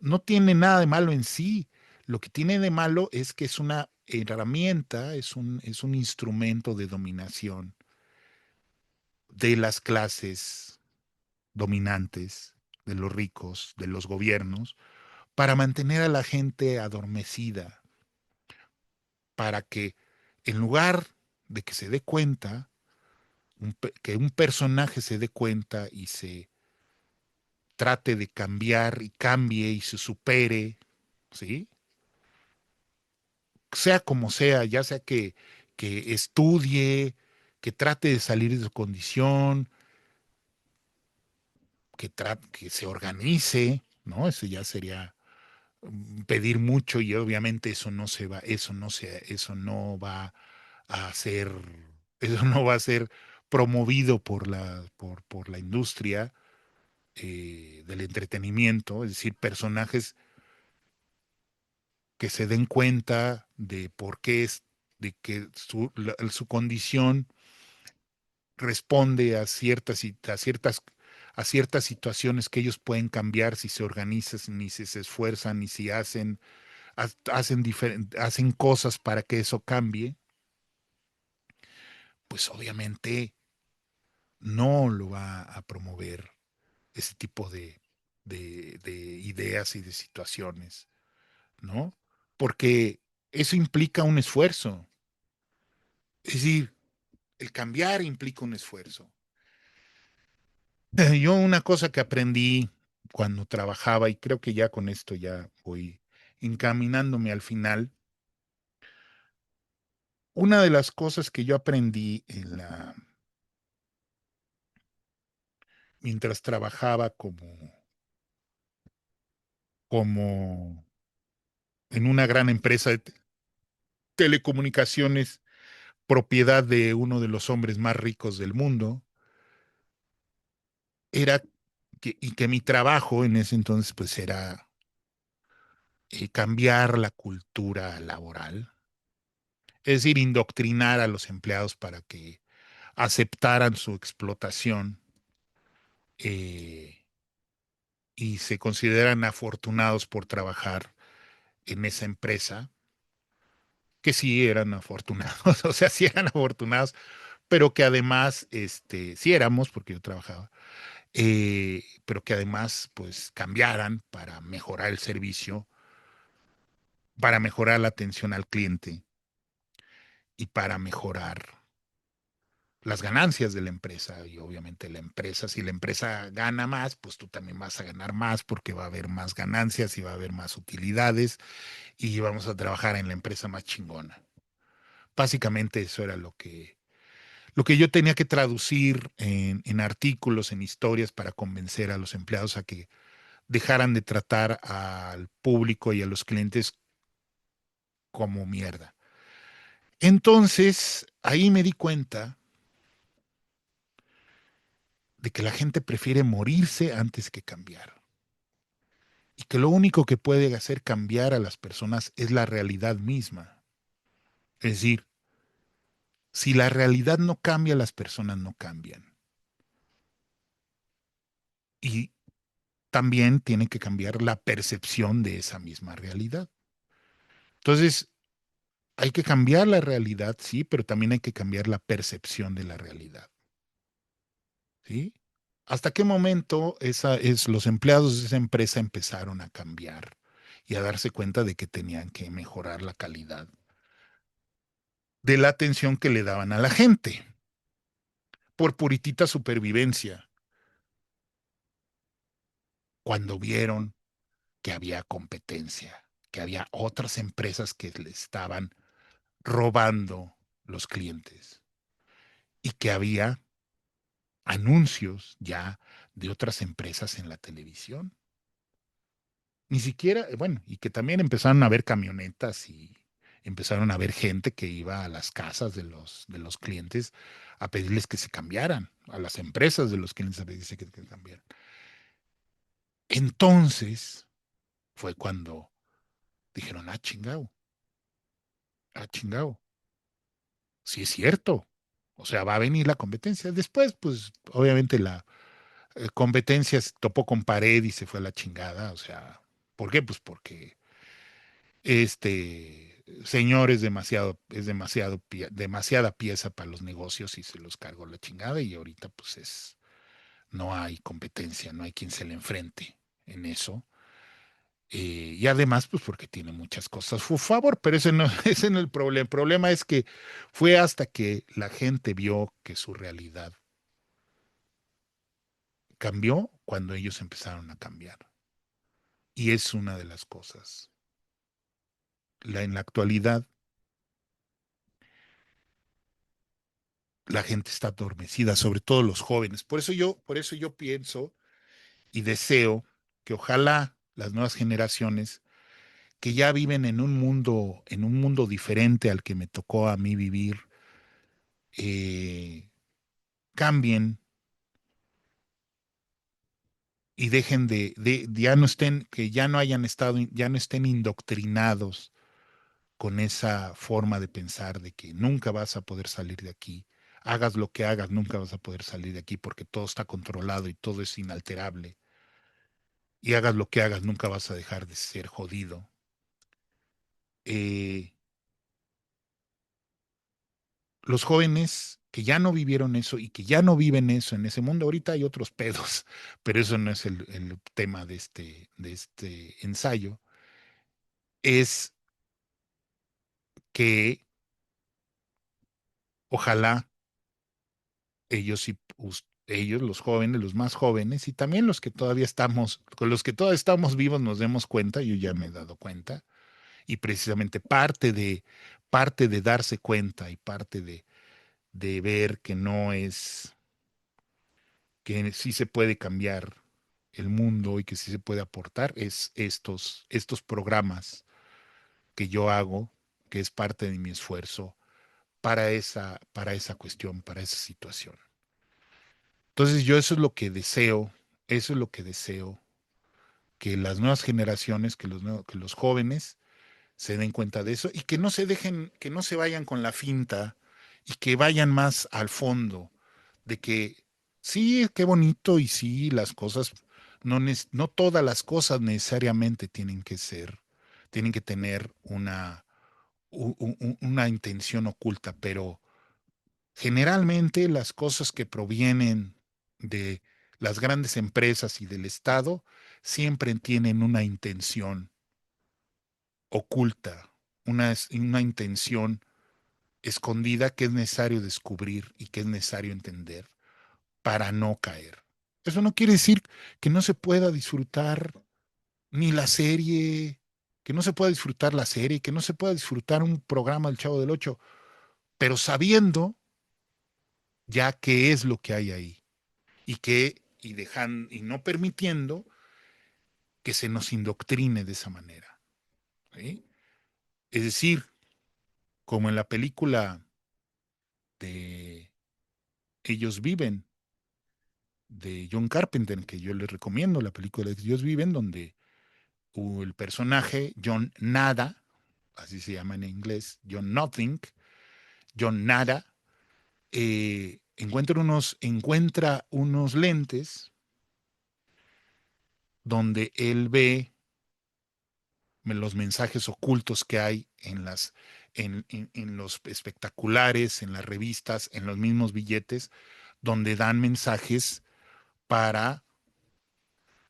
no tiene nada de malo en sí. Lo que tiene de malo es que es una herramienta, es un instrumento de dominación de las clases dominantes, de los ricos, de los gobiernos, para mantener a la gente adormecida, para que en lugar de que se dé cuenta, que un personaje se dé cuenta y se trate de cambiar y cambie y se supere, ¿sí? Sea como sea, ya sea que estudie, que trate de salir de su condición, que se organice, ¿no? Eso ya sería pedir mucho y obviamente eso no va a ser, eso no va a ser promovido por por la industria del entretenimiento, es decir, personajes que se den cuenta de por qué es, de que su condición responde a a ciertas situaciones que ellos pueden cambiar si se organizan, ni si se esfuerzan, ni si hacen cosas para que eso cambie, pues obviamente no lo va a promover ese tipo de ideas y de situaciones, ¿no? Porque eso implica un esfuerzo. Es decir, el cambiar implica un esfuerzo. Yo una cosa que aprendí cuando trabajaba, y creo que ya con esto ya voy encaminándome al final, una de las cosas que yo aprendí mientras trabajaba como en una gran empresa de telecomunicaciones, propiedad de uno de los hombres más ricos del mundo, era y que mi trabajo en ese entonces pues era cambiar la cultura laboral, es decir, indoctrinar a los empleados para que aceptaran su explotación eh, y se consideran afortunados por trabajar en esa empresa, que sí eran afortunados, o sea, sí eran afortunados, pero que además, sí éramos, porque yo trabajaba, pero que además, pues, cambiaran para mejorar el servicio, para mejorar la atención al cliente y para mejorar las ganancias de la empresa. Y obviamente la empresa, si la empresa gana más, pues tú también vas a ganar más porque va a haber más ganancias y va a haber más utilidades y vamos a trabajar en la empresa más chingona. Básicamente eso era lo que yo tenía que traducir en artículos, en historias para convencer a los empleados a que dejaran de tratar al público y a los clientes como mierda. Entonces, ahí me di cuenta de que la gente prefiere morirse antes que cambiar. Y que lo único que puede hacer cambiar a las personas es la realidad misma. Es decir, si la realidad no cambia, las personas no cambian. Y también tiene que cambiar la percepción de esa misma realidad. Entonces, hay que cambiar la realidad, sí, pero también hay que cambiar la percepción de la realidad, ¿sí? ¿Hasta qué momento los empleados de esa empresa empezaron a cambiar y a darse cuenta de que tenían que mejorar la calidad de la atención que le daban a la gente por puritita supervivencia, cuando vieron que había competencia, que había otras empresas que le estaban robando los clientes y que había anuncios ya de otras empresas en la televisión. Ni siquiera, bueno, y que también empezaron a ver camionetas y empezaron a ver gente que iba a las casas de los clientes a pedirles que se cambiaran, a las empresas de los clientes a pedirles que cambiaran. Entonces fue cuando dijeron, ah, chingao, sí es cierto. O sea, va a venir la competencia. Después, pues, obviamente la competencia se topó con pared y se fue a la chingada. O sea, ¿por qué? Pues porque señor es demasiado, demasiada pieza para los negocios y se los cargó la chingada y ahorita pues no hay competencia, no hay quien se le enfrente en eso. Y además, pues porque tiene muchas cosas a su favor, pero ese no, ese no es el problema. El problema es que fue hasta que la gente vio que su realidad cambió cuando ellos empezaron a cambiar. Y es una de las cosas. En la actualidad, la gente está adormecida, sobre todo los jóvenes. Por eso yo pienso y deseo que ojalá las nuevas generaciones que ya viven en un mundo diferente al que me tocó a mí vivir, eh, cambien y dejen ya no estén, que ya no hayan estado, ya no estén indoctrinados con esa forma de pensar de que nunca vas a poder salir de aquí. Hagas lo que hagas, nunca vas a poder salir de aquí porque todo está controlado y todo es inalterable. Y hagas lo que hagas, nunca vas a dejar de ser jodido. Eh, los jóvenes que ya no vivieron eso y que ya no viven eso en ese mundo, ahorita hay otros pedos, pero eso no es el tema de este ensayo, es que ojalá ellos y ellos, los jóvenes, los más jóvenes, y también los que todavía estamos, con los que todavía estamos vivos, nos demos cuenta, yo ya me he dado cuenta, y precisamente parte de darse cuenta y parte de ver que no es, que sí se puede cambiar el mundo y que sí se puede aportar, es estos programas que yo hago, que es parte de mi esfuerzo para esa cuestión, para esa situación. Entonces yo eso es lo que deseo, eso es lo que deseo, que las nuevas generaciones, que los jóvenes se den cuenta de eso y que no se dejen, que no se vayan con la finta y que vayan más al fondo de que sí, qué bonito y sí, las cosas, no todas las cosas necesariamente tienen que tener una intención oculta, pero generalmente las cosas que provienen de las grandes empresas y del Estado siempre tienen una intención oculta, una intención escondida que es necesario descubrir y que es necesario entender para no caer. Eso no quiere decir que no se pueda disfrutar ni la serie, que no se pueda disfrutar la serie, que no se pueda disfrutar un programa del Chavo del Ocho, pero sabiendo ya qué es lo que hay ahí y no permitiendo que se nos indoctrine de esa manera. ¿Sí? Es decir, como en la película de Ellos Viven, de John Carpenter, que yo les recomiendo, la película de Ellos Viven, donde el personaje John Nada, así se llama en inglés, John Nothing, John Nada, encuentra unos lentes donde él ve los mensajes ocultos que hay en los espectaculares, en las revistas, en los mismos billetes, donde dan mensajes para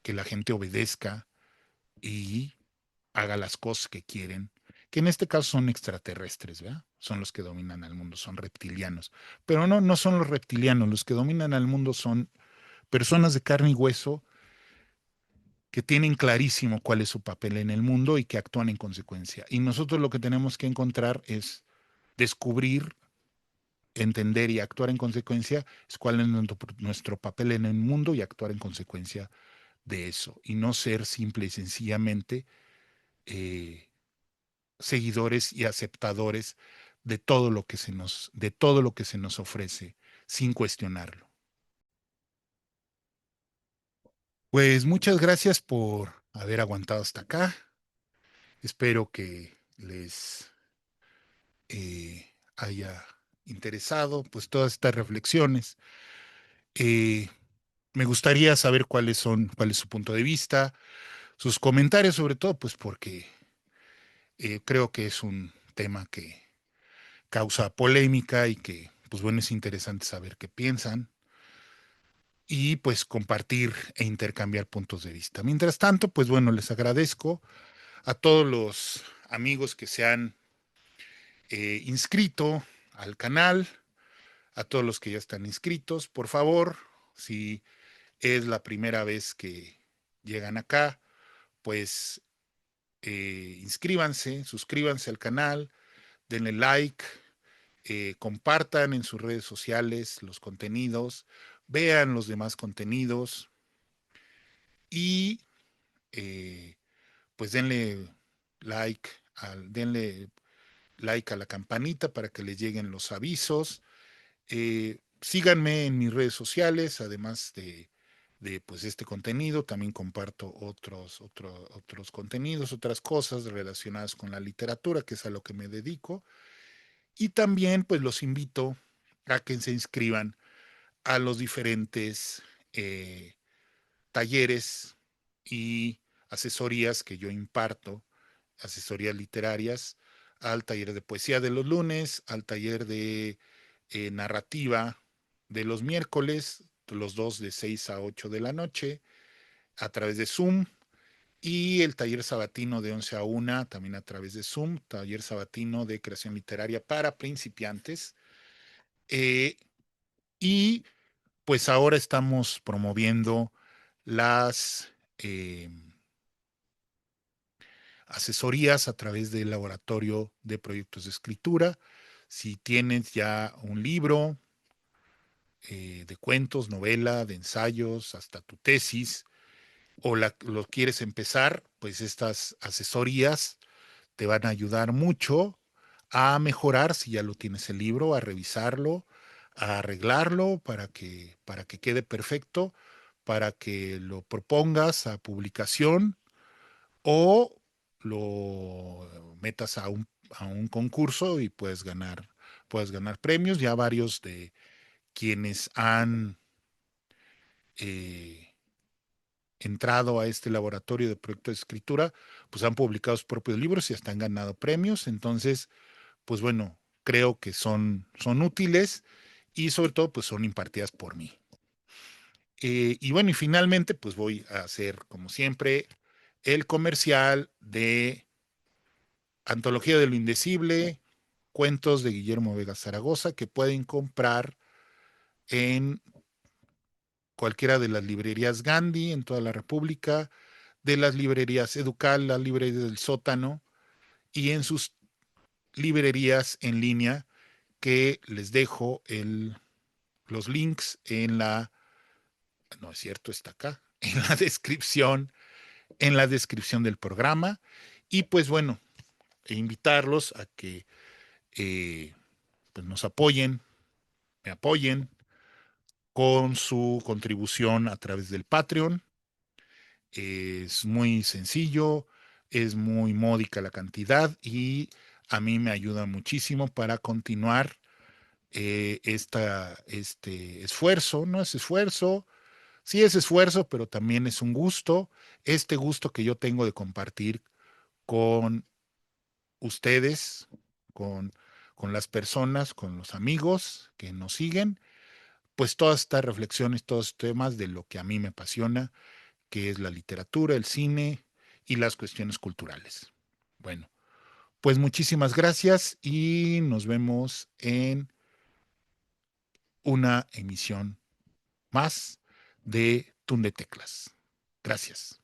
que la gente obedezca y haga las cosas que quieren, que en este caso son extraterrestres, ¿verdad? Son los que dominan al mundo, son reptilianos. Pero no son los reptilianos, los que dominan al mundo son personas de carne y hueso que tienen clarísimo cuál es su papel en el mundo y que actúan en consecuencia. Y nosotros lo que tenemos que encontrar es descubrir, entender y actuar en consecuencia, es cuál es nuestro papel en el mundo y actuar en consecuencia de eso. Y no ser simple y sencillamente eh, seguidores y aceptadores de todo lo que se nos ofrece, sin cuestionarlo. Pues muchas gracias por haber aguantado hasta acá. Espero que les haya interesado pues todas estas reflexiones. Eh, Me gustaría saber cuál es su punto de vista, sus comentarios sobre todo, pues porque creo que es un tema que causa polémica y que, pues bueno, es interesante saber qué piensan y pues compartir e intercambiar puntos de vista. Mientras tanto, pues bueno, les agradezco a todos los amigos que se han inscrito al canal, a todos los que ya están inscritos. Por favor, si es la primera vez que llegan acá, pues inscríbanse, suscríbanse al canal, denle like, compartan en sus redes sociales los contenidos, vean los demás contenidos y eh, pues like, denle like a la campanita para que les lleguen los avisos. Síganme en mis redes sociales, además de pues este contenido, también comparto otros contenidos, otras cosas relacionadas con la literatura, que es a lo que me dedico. Y también pues los invito a que se inscriban a los diferentes eh, talleres y asesorías que yo imparto, asesorías literarias, al taller de poesía de los lunes, al taller de narrativa de los miércoles, los dos de 6 a 8 de la noche, a través de Zoom, y el taller sabatino de 11 a 1, también a través de Zoom, taller sabatino de creación literaria para principiantes. Eh, y pues ahora estamos promoviendo las asesorías a través del laboratorio de proyectos de escritura. Si tienes ya un libro de cuentos, novela, de ensayos, hasta tu tesis, o lo quieres empezar, pues estas asesorías te van a ayudar mucho a mejorar si ya lo tienes el libro, a revisarlo, a arreglarlo para que quede perfecto, para que lo propongas a publicación o lo metas a un concurso y puedes ganar premios. Ya varios de quienes han eh, entrado a este laboratorio de proyectos de escritura, pues han publicado sus propios libros y hasta han ganado premios. Entonces, pues bueno, creo que son útiles y sobre todo pues son impartidas por mí. Y bueno, y finalmente pues voy a hacer como siempre el comercial de Antología de lo Indecible, cuentos de Guillermo Vega Zaragoza, que pueden comprar en cualquiera de las librerías Gandhi en toda la República, de las librerías Educal, la librería del Sótano y en sus librerías en línea que les dejo los links no es cierto, está acá, en la descripción del programa. Y pues bueno, invitarlos a que pues nos apoyen, me apoyen con su contribución a través del Patreon. Es muy sencillo, es muy módica la cantidad y a mí me ayuda muchísimo para continuar este esfuerzo. No es esfuerzo, sí es esfuerzo, pero también es un gusto, este gusto que yo tengo de compartir con ustedes, con, con las personas, con los amigos que nos siguen, pues todas estas reflexiones, todos estos temas de lo que a mí me apasiona, que es la literatura, el cine y las cuestiones culturales. Bueno, pues muchísimas gracias y nos vemos en una emisión más de Tun de Teclas. Gracias.